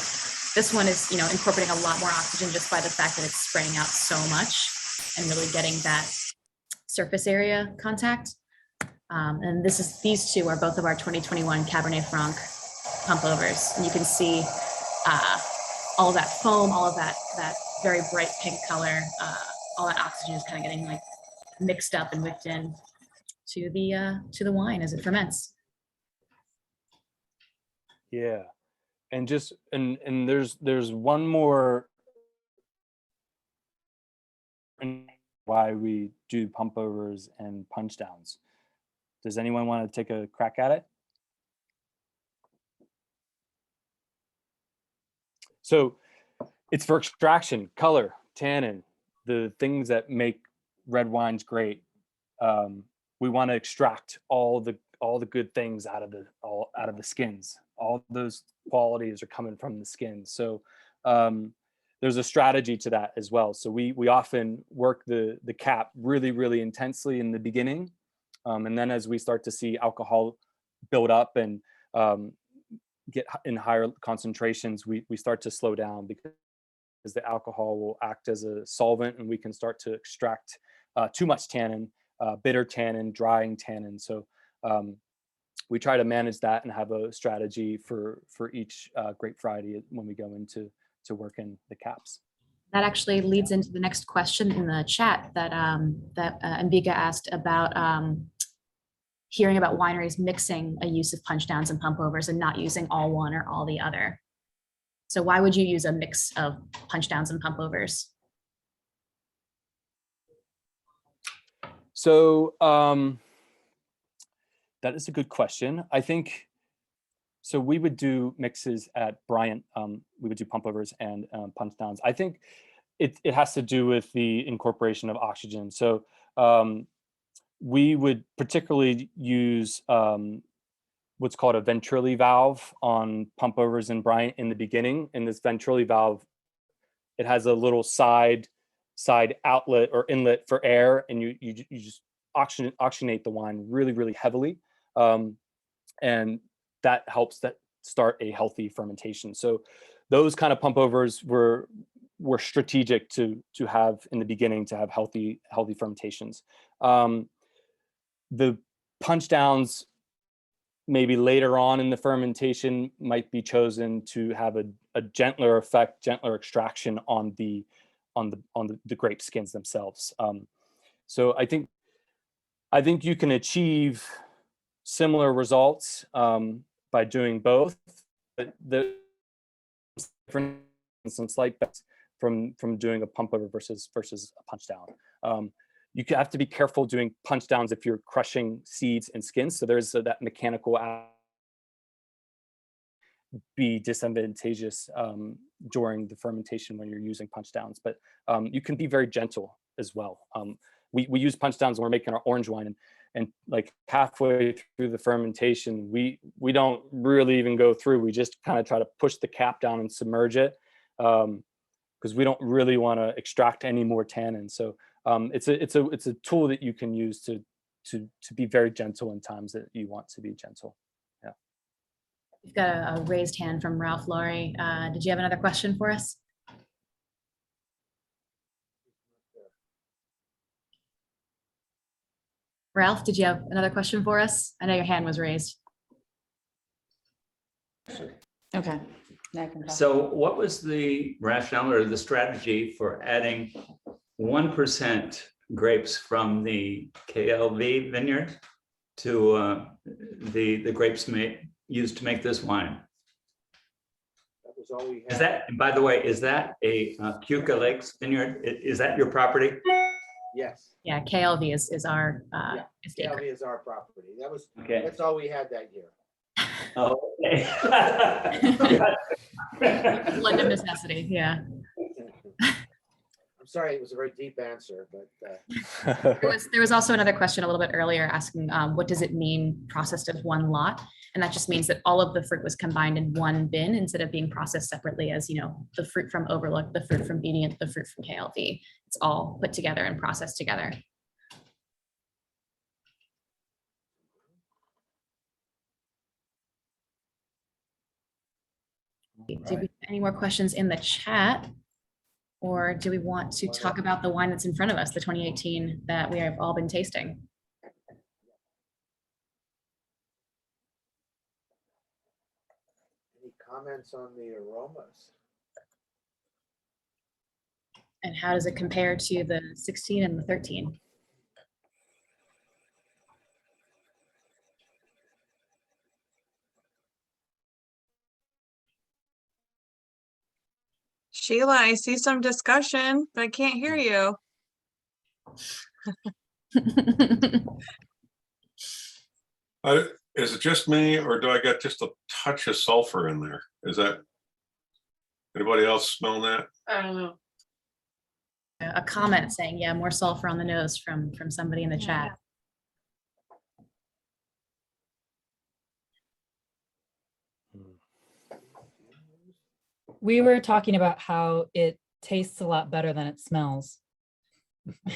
This one is, incorporating a lot more oxygen just by the fact that it's spraying out so much and really getting that surface area contact. And these two are both of our 2021 Cabernet Franc pump overs. And you can see all of that foam, all of that very bright pink color, all that oxygen is kind of getting like mixed up and whipped in to the wine as it ferments. Yeah, and there's one more important why we do pump overs and punch downs. Does anyone want to take a crack at it? So it's for extraction, color, tannin, the things that make red wines great. We want to extract all the good things out of the skins. All those qualities are coming from the skins. So there's a strategy to that as well. So we often work the cap really intensely in the beginning, and then as we start to see alcohol build up and get in higher concentrations, we start to slow down, because the alcohol will act as a solvent, and we can start to extract too much tannin, bitter tannin, drying tannin. So we try to manage that and have a strategy for each grape variety when we go into work in the caps. That actually leads into the next question in the chat that Ambika asked about hearing about wineries mixing a use of punch downs and pump overs and not using all one or all the other. So why would you use a mix of punch downs and pump overs? So that is a good question. I think, so we would do mixes at Bryant. We would do pump overs and punch downs. I think it has to do with the incorporation of oxygen. So we would particularly use what's called a Venturi valve on pump overs in Bryant in the beginning. And this Venturi valve, it has a little side outlet or inlet for air, and you just oxygenate the wine really heavily, and that helps that start a healthy fermentation. So those kind of pump overs were strategic to have in the beginning, to have healthy fermentations. The punch downs maybe later on in the fermentation might be chosen to have a gentler effect, gentler extraction on the grape skins themselves. So I think you can achieve similar results by doing both. But the different, some slight bets from doing a pump over versus a punch down. You have to be careful doing punch downs if you're crushing seeds and skins. So there's that mechanical be disadvantageous during the fermentation when you're using punch downs, but you can be very gentle as well. We use punch downs when we're making our orange wine, and like halfway through the fermentation, we don't really even go through. We just kind of try to push the cap down and submerge it, because we don't really want to extract any more tannin. So it's a tool that you can use to be very gentle in times that you want to be gentle. Yeah. We've got a raised hand from Ralph Laurie. Did you have another question for us? Ralph, did you have another question for us? I know your hand was raised. Okay. Now I can talk. So what was the rationale or the strategy for adding 1% grapes from the KLV vineyard to the grapes used to make this wine? That was all we had. Is that, by the way, is that a Keuka Lakes vineyard? Is that your property? Yes. Yeah, KLV is our estate. KLV is our property. Okay. That's all we had that year. Oh, okay. Blend of necessity, yeah. I'm sorry, it was a very deep answer, but There was also another question a little bit earlier asking what does it mean processed as one lot? And that just means that all of the fruit was combined in one bin instead of being processed separately as, you know, the fruit from Overlook, the fruit from Bedient, the fruit from KLV. It's all put together and processed together. Do we have any more questions in the chat? Or do we want to talk about the wine that's in front of us, the 2018 that we have all been tasting? any comments on the aromas? And how does it compare to the 16 and the 13? Sheila, I see some discussion, but I can't hear you. Is it just me, or do I get just a touch of sulfur in there? Is that, anybody else smelling that? I don't know. A comment saying, yeah, more sulfur on the nose from somebody in the chat. We were talking about how it tastes a lot better than it smells. Is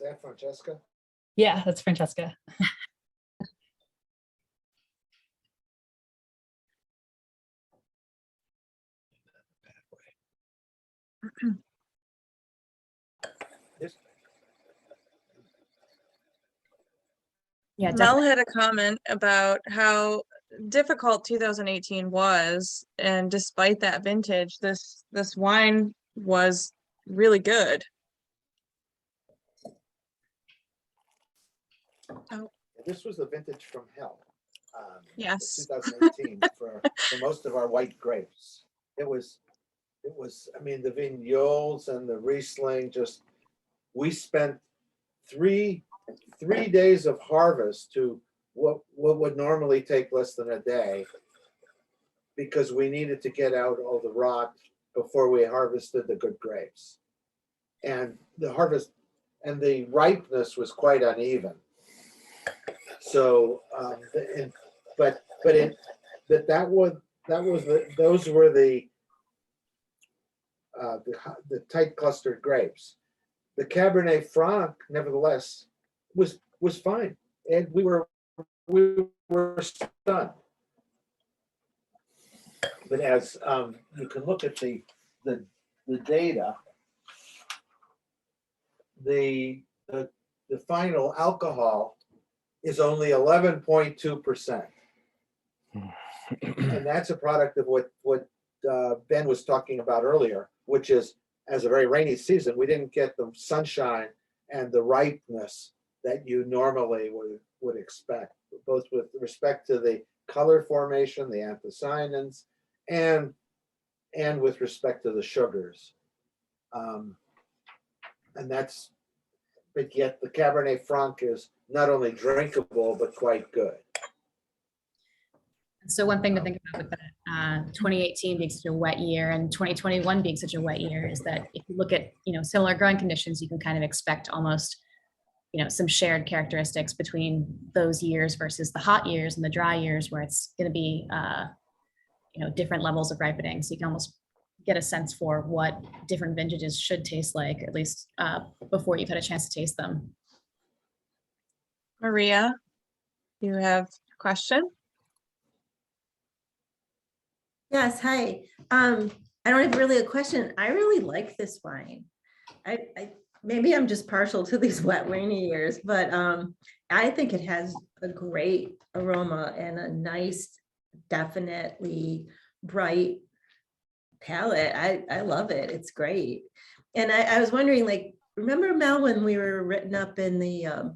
that Francesca? Yeah, that's Francesca. Yeah, Mel definitely. had a comment about how difficult 2018 was, and despite that vintage, this wine was really good. This was the vintage from hell. Yes. 2018 for most of our white grapes. It was, I mean, the vignoles and the Riesling, just, we spent three days of harvest to what would normally take less than a day, because we needed to get out all the rot before we harvested the good grapes. And the harvest and the ripeness was quite uneven. So, those were the tight clustered grapes. The Cabernet Franc, nevertheless, was fine, and we were stunned. But as you can look at the data, the final alcohol is only 11.2%. And that's a product of what Ben was talking about earlier, which is, as a very rainy season, we didn't get the sunshine and the ripeness that you normally would expect, both with respect to the color formation, the anthocyanins, and with respect to the sugars. And that's, but yet the Cabernet Franc is not only drinkable, but quite good. So one thing to think about with that, 2018 being such a wet year and 2021 being such a wet year is that if you look at, similar growing conditions, you can kind of expect almost, some shared characteristics between those years versus the hot years and the dry years, where it's going to be, different levels of ripening. So you can almost get a sense for what different vintages should taste like, at least before you've had a chance to taste them. Maria, you have a question? Yes, hi. I don't have really a question. I really like this wine. I maybe I'm just partial to these wet rainy years, but I think it has a great aroma and a nice, definitely bright palette. I love it. It's great. And I was wondering, like, remember, Mel, when we were written up in the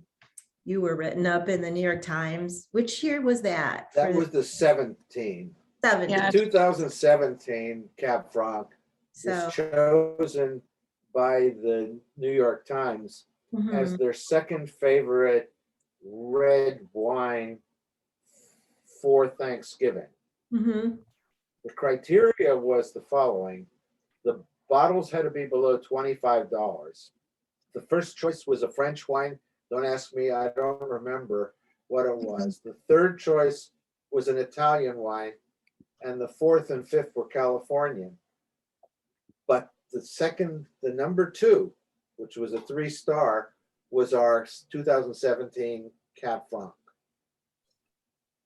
you were written up in the New York Times? Which year was that? That was the 17. Yeah. 2017 Cab Franc So was chosen by the New York Times as their second favorite red wine for Thanksgiving. The criteria was the following: the bottles had to be below $25. The first choice was a French wine. Don't ask me, I don't remember what it was. The third choice was an Italian wine, and the fourth and fifth were Californian. But the number two, which was a 3-star, was our 2017 Cab Franc.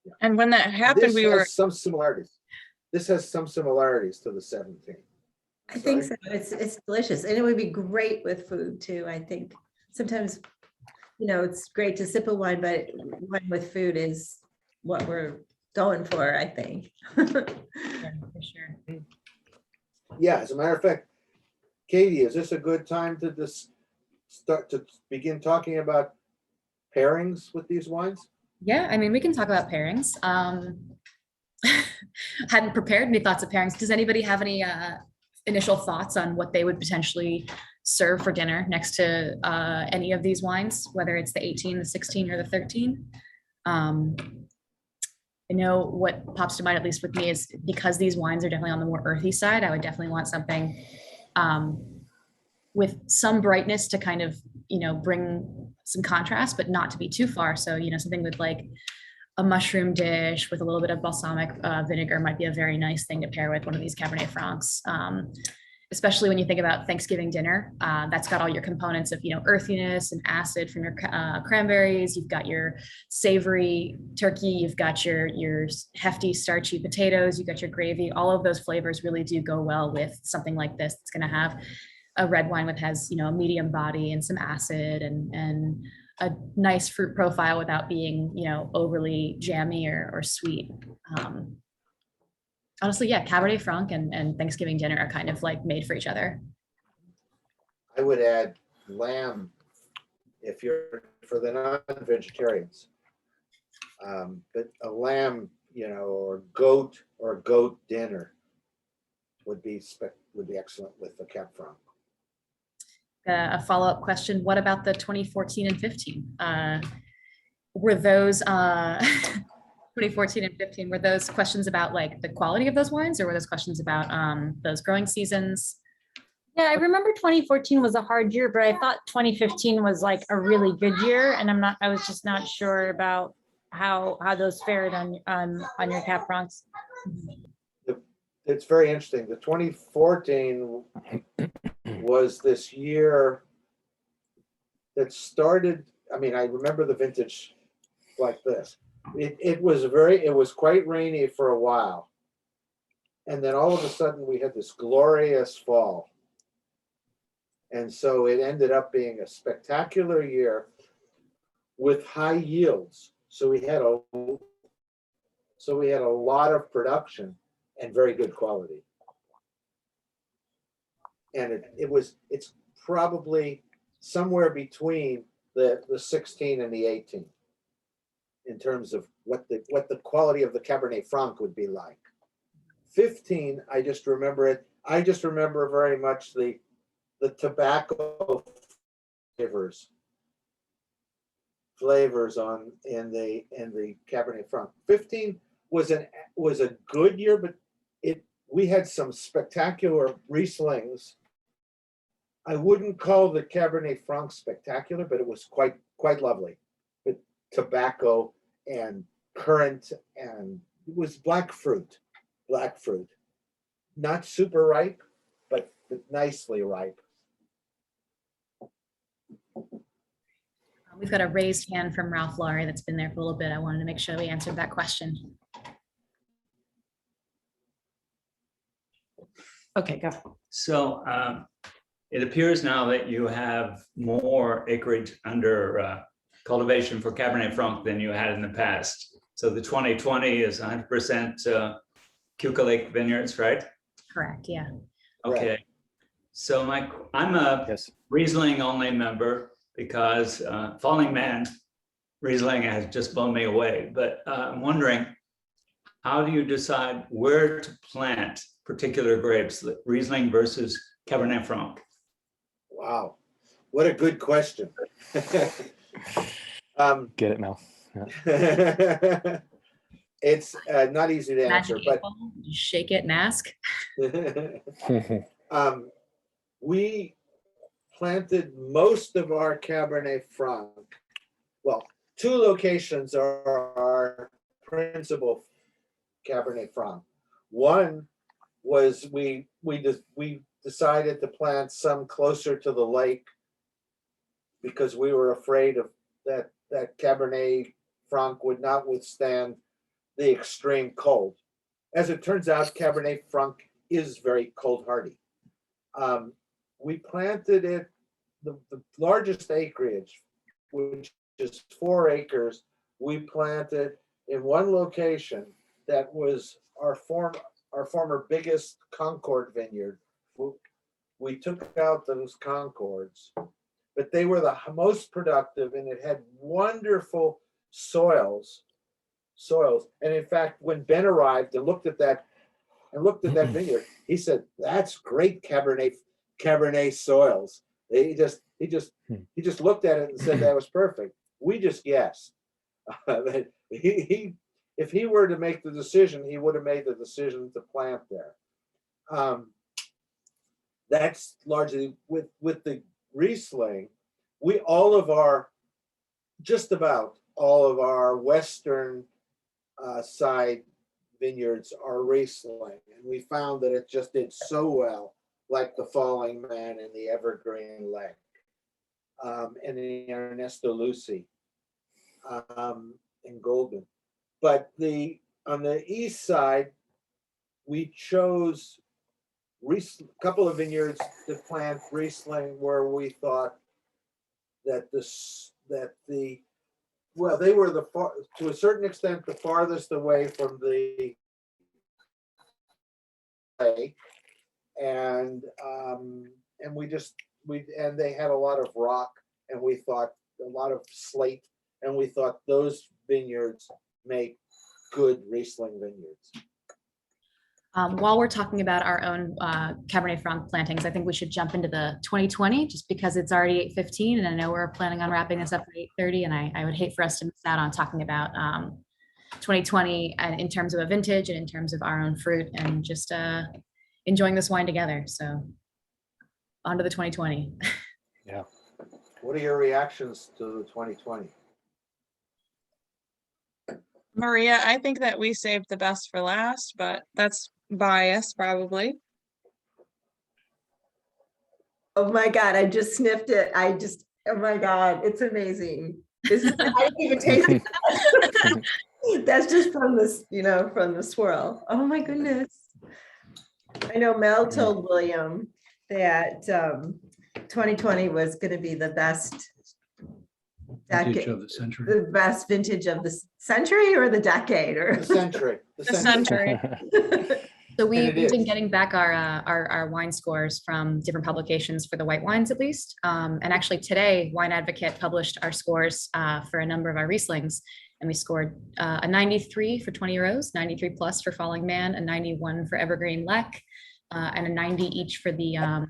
Yeah. And when that happened, This has some similarities. This has some similarities to the 17. I think so. It's delicious, and it would be great with food too. I think sometimes, it's great to sip a wine, but wine with food is what we're going for, I think. Yeah, for sure. Yeah, as a matter of fact, Katie, is this a good time to start to begin talking about pairings with these wines? Yeah, I mean, we can talk about pairings. Hadn't prepared any thoughts of pairings. Does anybody have any initial thoughts on what they would potentially serve for dinner next to any of these wines, whether it's the 18, the 16, or the 13. I know what pops to mind, at least with me, is because these wines are definitely on the more earthy side, I would definitely want something with some brightness to kind of, bring some contrast, but not to be too far. So, something with like a mushroom dish with a little bit of balsamic vinegar might be a very nice thing to pair with one of these Cabernet Francs. Especially when you think about Thanksgiving dinner, that's got all your components of, earthiness and acid from your cranberries. You've got your savory turkey. You've got your hefty starchy potatoes. You've got your gravy. All of those flavors really do go well with something like this. It's going to have a red wine that has, a medium body and some acid and a nice fruit profile without being, overly jammy or sweet. Honestly, yeah, Cabernet Franc and Thanksgiving dinner are kind of like made for each other. I would add lamb if you're for the non-vegetarians. But a lamb, or goat dinner would be excellent with the Cab Franc. A follow-up question: what about the 2014 and 15? Were those 2014 and 15, were those questions about like the quality of those wines, or were those questions about those growing seasons? Yeah, I remember 2014 was a hard year, but I thought 2015 was like a really good year, and I was just not sure about how those fared on your Cab Francs. It's very interesting. The 2014 was this year that started. I mean, I remember the vintage like this. It was quite rainy for a while. And then all of a sudden we had this glorious fall. And so it ended up being a spectacular year with high yields. So we had a lot of production and very good quality. And it's probably somewhere between the 16 and the 18. In terms of what the quality of the Cabernet Franc would be like. 15, I just remember it. I just remember very much the tobacco flavors in the Cabernet Franc. 15 was a good year, but we had some spectacular Rieslings. I wouldn't call the Cabernet Franc spectacular, but it was quite lovely. Tobacco and currant, and it was black fruit, not super ripe, but nicely ripe. We've got a raised hand from Ralph Laurie that's been there for a little bit. I wanted to make sure we answered that question. Okay, go. So it appears now that you have more acreage under cultivation for Cabernet Franc than you had in the past. So the 2020 is 100% Cuca Lake Vineyards, right? Correct, yeah. Okay. Right. So I'm a Yes. Riesling only member because Falling Man Riesling has just blown me away. But I'm wondering, how do you decide where to plant particular grapes, Riesling versus Cabernet Franc? Wow, what a good question. Get it, Mel. It's not easy to answer, Magic but apple, you shake it and ask. we planted most of our Cabernet Franc. Well, two locations are our principal Cabernet Franc. One was we decided to plant some closer to the lake because we were afraid of that Cabernet Franc would not withstand the extreme cold. As it turns out, Cabernet Franc is very cold hardy. We planted it, the largest acreage, which is 4 acres, we planted in one location that was our former biggest Concord vineyard. We took out those Concords, but they were the most productive, and it had wonderful soils. And in fact, when Ben arrived and looked at that and looked at that vineyard. He said, "That's great Cabernet soils." He just looked at it and said that was perfect. We just guessed. If he were to make the decision, he would have made the decision to plant there. That's largely with the Riesling. Just about all of our western side vineyards are Riesling, and we found that it just did so well, like the Falling Man and the Evergreen Lake, and the Ernesto Lucy, and Golden. But on the east side, we chose a couple of vineyards to plant Riesling where we thought that they were to a certain extent the farthest away from the lake, and they had a lot of rock, and we thought a lot of slate, and we thought those vineyards make good Riesling vineyards. While we're talking about our own Cabernet Franc plantings, I think we should jump into the 2020 just because it's already 8:15 and I know we're planning on wrapping this up at 8:30, and I would hate for us to miss out on talking about 2020 and in terms of a vintage and in terms of our own fruit and just enjoying this wine together. So on to the 2020. Yeah. What are your reactions to the 2020? Maria, I think that we saved the best for last, but that's bias probably. Oh my God, I just sniffed it. Oh my God, it's amazing. I didn't even taste it. That's just from this, from the swirl. Oh my goodness. I know Mel told William that 2020 was going to be the best Vintage of the century. The best vintage of the century or the decade or The century. The century. So we've is. been getting back our wine scores from different publications for the white wines at least. And actually today, Wine Advocate published our scores for a number of our Rieslings, and we scored a 93 for 20 rows, 93 plus for Falling Man, a 91 for Evergreen Lek, and a 90 each for the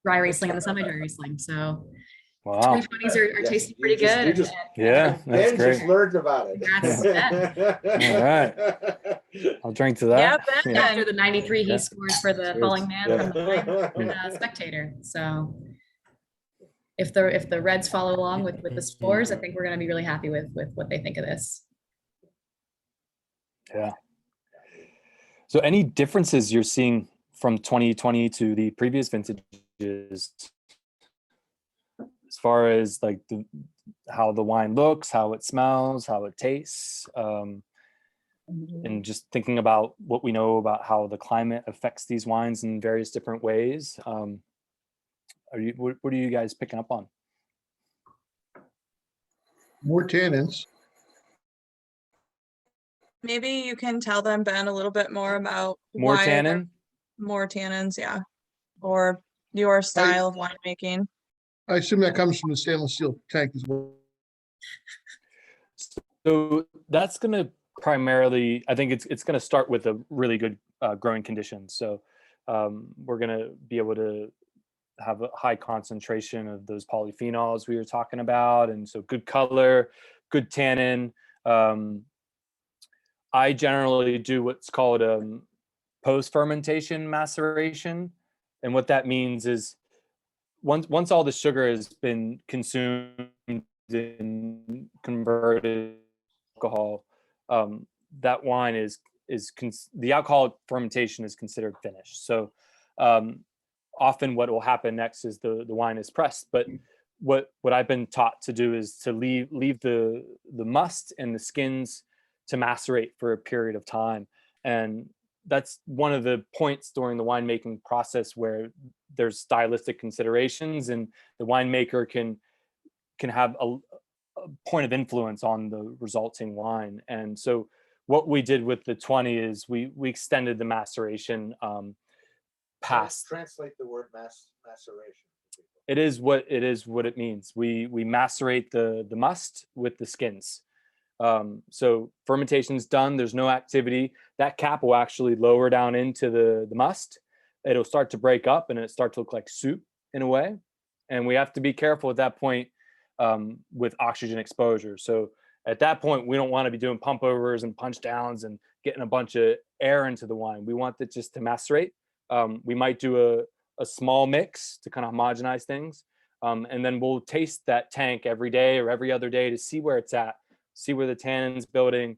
dry Riesling and the semi-dry Riesling. So Wow. 2020s are tasting pretty good. Yeah, that's Ben great. just learned about it. Congrats, All right. I'll drink to that. Ben. After the 93 he Yeah. scored for the Cheers. Falling Man Yeah. from the Wine Spectator. So if the Reds follow along with the scores, I think we're going to be really happy with what they think of this. Yeah. So any differences you're seeing from 2020 to the previous vintages as far as like how the wine looks, how it smells, how it tastes, and just thinking about what we know about how the climate affects these wines in various different ways? What are you guys picking up on? More tannins. Maybe you can tell them, Ben, a little bit more about More why tannin? more tannins, yeah, or your style of winemaking. I assume that comes from the stainless steel tank as well. So that's going to primarily, I think it's going to start with a really good growing conditions. So we're going to be able to have a high concentration of those polyphenols we were talking about. And so good color, good tannin. I generally do what's called post-fermentation maceration. And what that means is once all the sugar has been consumed and converted to alcohol, that wine is the alcoholic fermentation is considered finished. So often what will happen next is the wine is pressed. But what I've been taught to do is to leave the must and the skins to macerate for a period of time. And that's one of the points during the winemaking process where there's stylistic considerations, and the winemaker can have a point of influence on the resulting wine. And so what we did with the 20 is we extended the maceration past. Translate the word maceration. It is what it means. We macerate the must with the skins. So fermentation's done, there's no activity. That cap will actually lower down into the must. It'll start to break up and it starts to look like soup in a way. And we have to be careful at that point with oxygen exposure. So at that point, we don't want to be doing pump overs and punch downs and getting a bunch of air into the wine. We want it just to macerate. We might do a small mix to kind of homogenize things. And then we'll taste that tank every day or every other day to see where it's at, see where the tannin's building,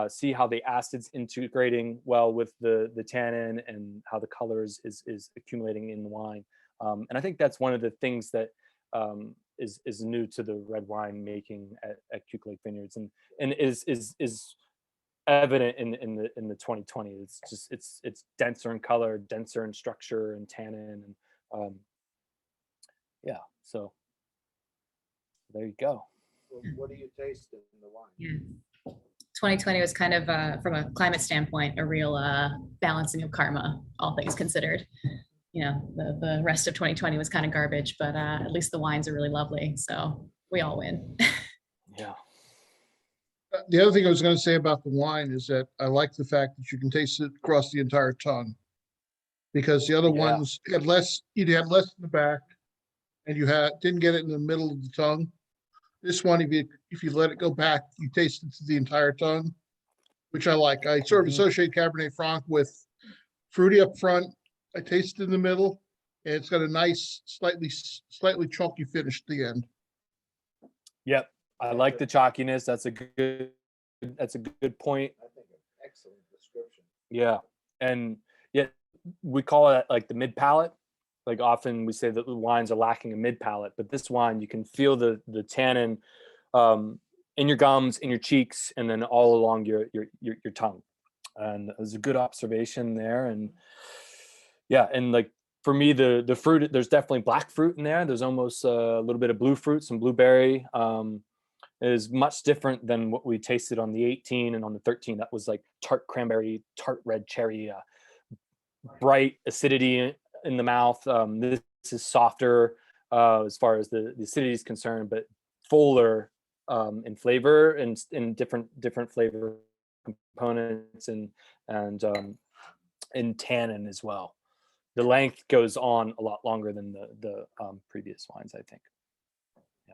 see how the acid's integrating well with the tannin and how the color is accumulating in the wine. And I think that's one of the things that is new to the red wine making at Cuckoo Lake Vineyards and is evident in the 2020. It's just it's denser in color, denser in structure and tannin, and yeah. So there you go. What do you taste in the wine? Yeah. 2020 was kind of from a climate standpoint a real balancing of karma, all things considered. You know, the rest of 2020 was kind of garbage, but at least the wines are really lovely, so we all win. Yeah. The other thing I was going to say about the wine is that I like the fact that you can taste it across the entire tongue, because the other ones had less. You had less in the back, and you didn't get it in the middle of the tongue. This one, if you let it go back, you taste it to the entire tongue, which I like. I sort of associate Cabernet Franc with fruity up front. I taste it in the middle, and it's got a nice, slightly chalky finish at the end. Yep, I like the chalkiness. That's a good point. I think an excellent description. Yeah, and yet we call it like the mid palate. Like often we say that the wines are lacking a mid palate, but this wine you can feel the tannin in your gums, in your cheeks, and then all along your tongue. And it was a good observation there. And yeah, and like for me, the fruit, there's definitely black fruit in there. There's almost a little bit of blue fruit, some blueberry. It is much different than what we tasted on the 18 and on the 13. That was like tart cranberry, tart red cherry, bright acidity in the mouth. This is softer as far as the acidity is concerned, but fuller in flavor and in different flavor components and in tannin as well. The length goes on a lot longer than the previous wines, I think. Yeah.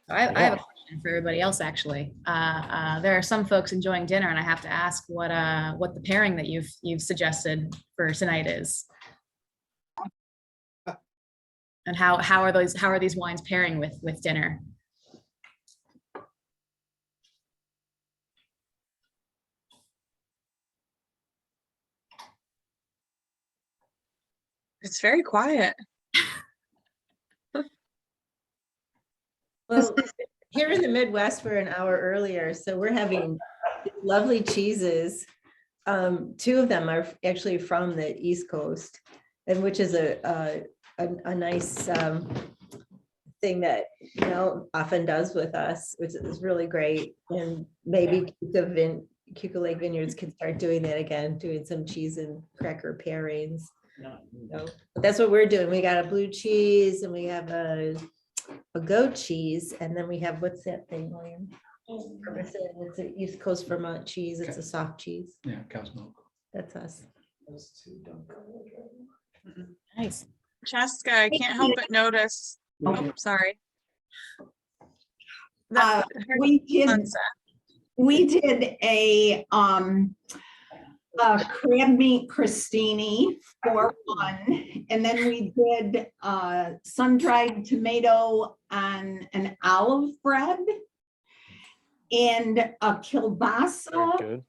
I have a question for everybody else, actually. There are some folks enjoying dinner, and I have to ask what the pairing that you've suggested for tonight is, and how are these wines pairing with dinner? It's very quiet. Well, here in the Midwest, we're an hour earlier, so we're having lovely cheeses. Two of them are actually from the East Coast, and which is a nice thing that often does with us, which is really great. And maybe Cuckoo Lake Vineyards can start doing that again, doing some cheese and cracker pairings. But that's what we're doing. We got a blue cheese, and we have a goat cheese, and then we have, what's that thing, William? It's an East Coast Vermont cheese. It's a soft cheese. Yeah, cow's milk. That's us. Nice. Chaska, I can't help but notice. Oh, sorry. We did a crab meat crostini for one, and then we did sun-dried tomato on an olive bread and a kielbasa.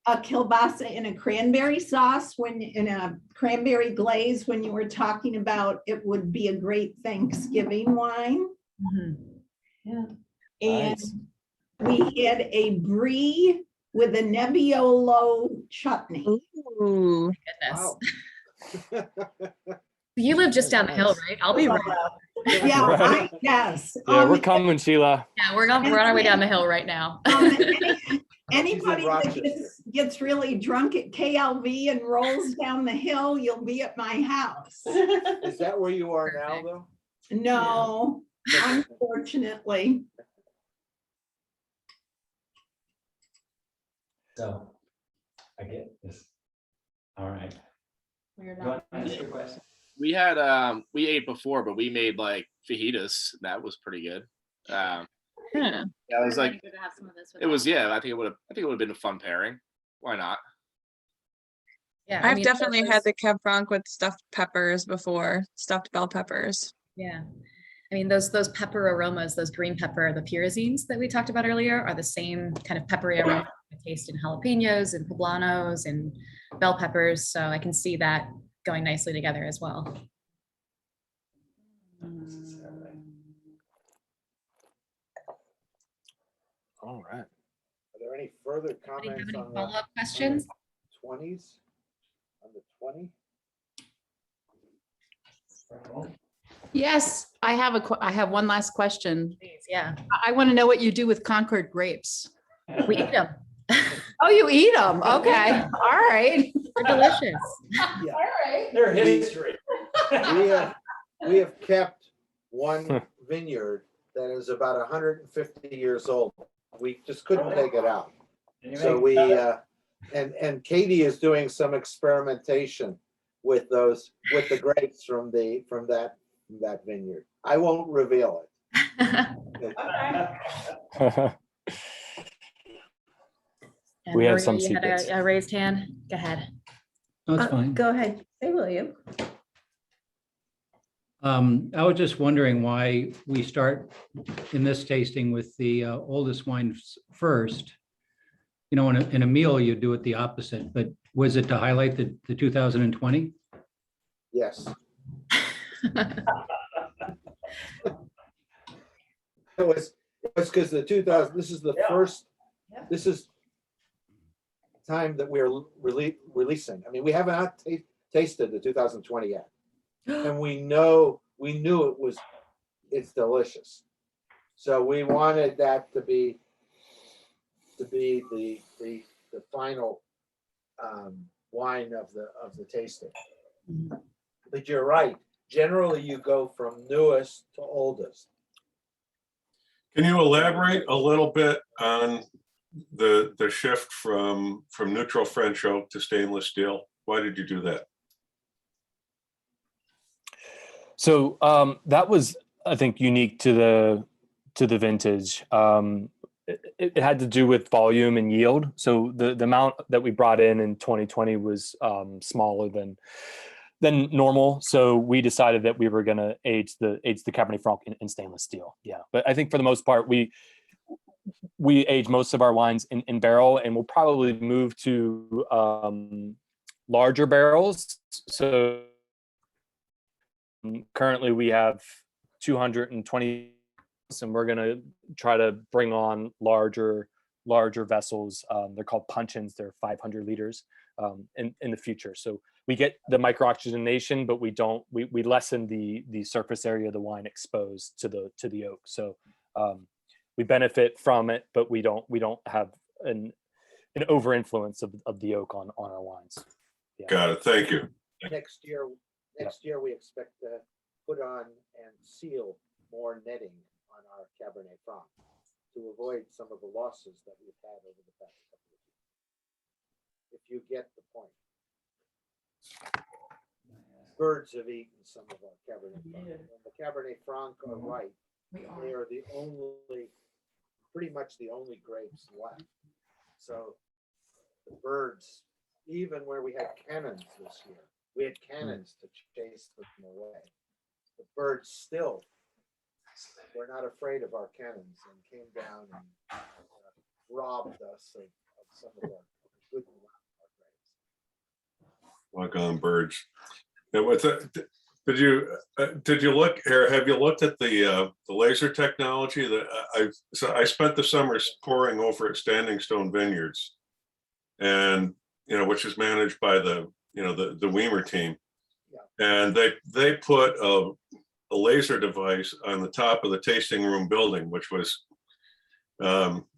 A kielbasa in a cranberry sauce, in a cranberry glaze, when you were talking about it would be a great Thanksgiving wine. Yeah. And we had a brie with a Nebbiolo chutney. Ooh. Goodness. You live just down the hill, right? I'll be right. Yeah, Right. yes. Yeah, we're coming, Sheila. Yeah, we're on our way down the hill right now. Anybody that gets really drunk at KLV and rolls down the hill, you'll be at my house. Is that where you are now, though? No, unfortunately. So I get this. All right. We're You want not. to ask your question? We had we ate before, but we made like fajitas. That was pretty good. Yeah. Yeah, it was like Good to have some of this with it was. us. Yeah, I think it would have been a fun pairing. Why not? Yeah, I I've mean, definitely those- had the Cab Franc with stuffed peppers before, stuffed bell peppers. Yeah. I mean, those pepper aromas, those green pepper, the pyrazines that we talked about earlier are the same kind of peppery aroma I taste in jalapenos and poblanos and bell peppers. So I can see that going nicely together as well. All right. Are there any further Anybody have comments any on the follow-up questions? 20s? On the 20? Yes, I have one last question. Please, yeah. I want to know what you do with Concord grapes. We eat them. Oh, you eat them? Okay, all right. They're delicious. Yeah. All right. Their history. We have kept one vineyard that is about 150 years old. We just couldn't take it out. So we and Katie is doing some experimentation with the grapes from that vineyard. I won't reveal it. And We have Maria, some you had secrets. a raised hand. Go ahead. That's fine. Go ahead. Say, William. I was just wondering why we start in this tasting with the oldest wines first. You know, in a meal, you do it the opposite, but was it to highlight the 2020? Yes. It was because the 2000. This is the first. This is time that we're releasing. I mean, we haven't tasted the 2020 yet, and we knew it's delicious. So we wanted that to be the final wine of the tasting. But you're right. Generally, you go from newest to oldest. Can you elaborate a little bit on the shift from neutral French oak to stainless steel? Why did you do that? So that was, I think, unique to the vintage. It had to do with volume and yield. So the amount that we brought in 2020 was smaller than normal. So we decided that we were going to age the Cabernet Franc in stainless steel. Yeah, but I think for the most part we age most of our wines in barrel, and we'll probably move to larger barrels. So currently we have 220, and we're going to try to bring on larger vessels. They're called puncheons. They're 500 liters in the future. So we get the microoxygenation, but we lessen the surface area of the wine exposed to the oak. So we benefit from it, but we don't have an over influence of the oak on our wines. Yeah. Got it. Thank you. Next year we expect to put on and seal more netting on our Cabernet Franc to avoid some of the losses that we've had over the past couple of years. If you get the point. Birds have eaten some of our Cabernet Franc. And the Cabernet Franc are right. They are pretty much the only grapes left. So the birds, even where we had cannons this year, we had cannons to chase them away. The birds still were not afraid of our cannons and came down and robbed us of some of our good grapes. Doggone birds. Did you look here? Have you looked at the laser technology that I spent the summers poring over at Standing Stone Vineyards, and which is managed by the Weimer team, and they put a laser device on the top of the tasting room building, which was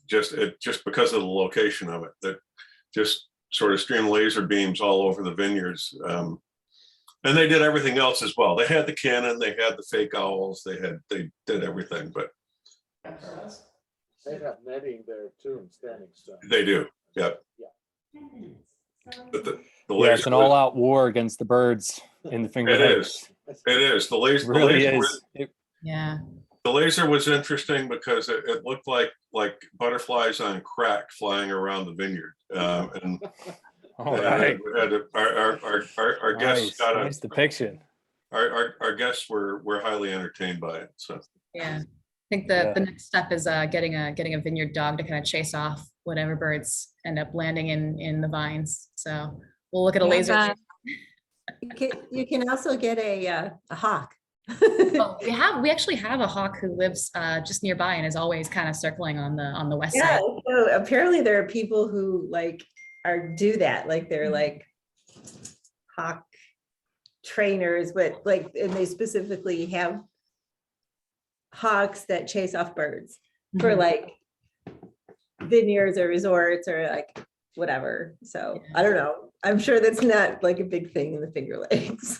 just because of the location of it, that just sort of streamed laser beams all over the vineyards. And they did everything else as well. They had the cannon, they had the fake owls, they did everything, but They have netting there too and standing stone. they do. Yep. But the Yeah, laser it's an was- all-out war against the birds in the Finger It Lakes. is. It is. The laser, It really the laser, is. Yeah. the laser was interesting because it looked like butterflies on crack flying around the vineyard. And All right. our guests got nice depiction. our guests were highly entertained by it. So Yeah. I think the next step is getting a vineyard dog to kind of chase off whatever birds end up landing in the vines. So we'll look at a laser. You can also get a hawk. Oh, we actually have a hawk who lives just nearby and is always kind of circling on the west Yeah, side. so apparently there are people who do that, like they're like hawk trainers, but and they specifically have hawks that chase off birds for like vineyards or resorts or like whatever. So I don't know. I'm sure that's not like a big thing in the Finger Lakes.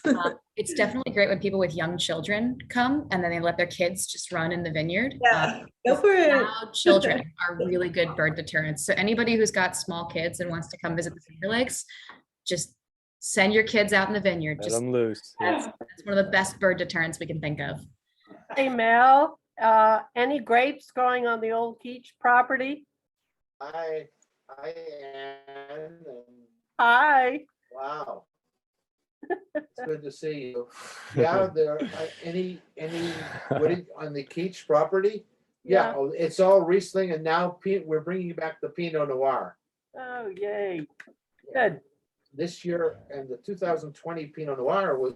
It's definitely great when people with young children come and then they let their kids just run in the vineyard. Yeah, go for it. Loud children are really good bird deterrents. So anybody who's got small kids and wants to come visit the Finger Lakes, just send your kids out in the vineyard. Let Just them loose. that's one of the best bird deterrents we can think of. Hey, Mel, any grapes growing on the old Keach property? I am. And Hi. wow. It's good to see you. Yeah, there any on the Keach property? Yeah, it's all Riesling, and now we're bringing back the Pinot Noir. Oh, yay. Good. This year, and the 2020 Pinot Noir was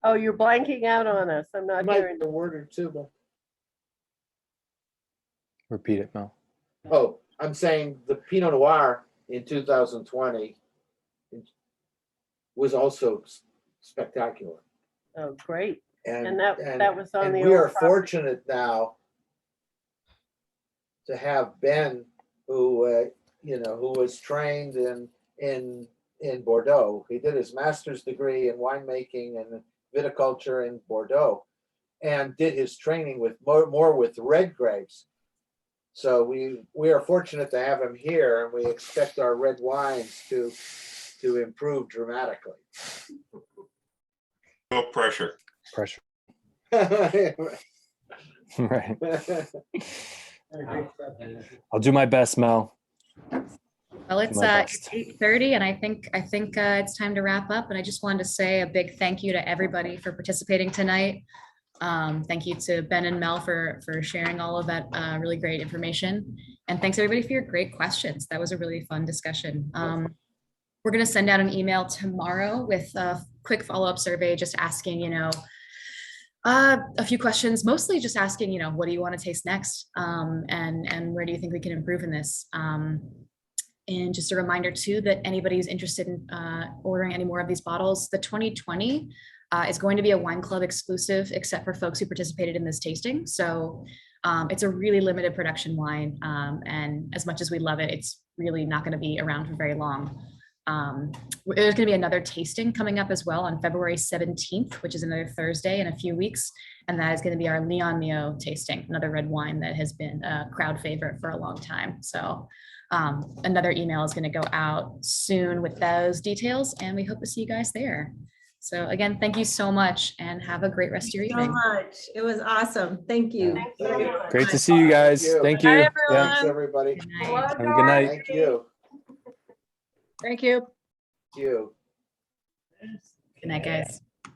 Oh, you're blanking out on us. I'm not might hearing. be a word or two, but Repeat it, Mel. oh, I'm saying the Pinot Noir in 2020 was also spectacular. Oh, great. And that was on and the we old are property. fortunate now to have Ben, who who was trained in Bordeaux. He did his master's degree in winemaking and viticulture in Bordeaux, and did his training with more with red grapes. So we are fortunate to have him here, and we expect our red wines to improve dramatically. no pressure. Pressure. Right. Right. I'll do my best, Mel. Well, it's My it's best. 8:30, and I think it's time to wrap up. And I just wanted to say a big thank you to everybody for participating tonight. Thank you to Ben and Mel for sharing all of that really great information. And thanks everybody for your great questions. That was a really fun discussion. We're going to send out an email tomorrow with a quick follow-up survey, just asking, a few questions, mostly just asking, what do you want to taste next? And where do you think we can improve in this? And just a reminder too, that anybody who's interested in ordering any more of these bottles, the 2020 is going to be a wine club exclusive, except for folks who participated in this tasting. So it's a really limited production wine. And as much as we love it, it's really not going to be around for very long. There's going to be another tasting coming up as well on February 17th, which is another Thursday in a few weeks. And that is going to be our Leon Mio tasting, another red wine that has been a crowd favorite for a long time. So another email is going to go out soon with those details, and we hope to see you guys there. So again, thank you so much and have a great rest of your So evening. much. It was awesome. Thank you. Great to see you guys. Thank you. Bye, Yeah. Thanks, everybody. Have a good night. Thank you. Thank you. Thank you. Good night, guys.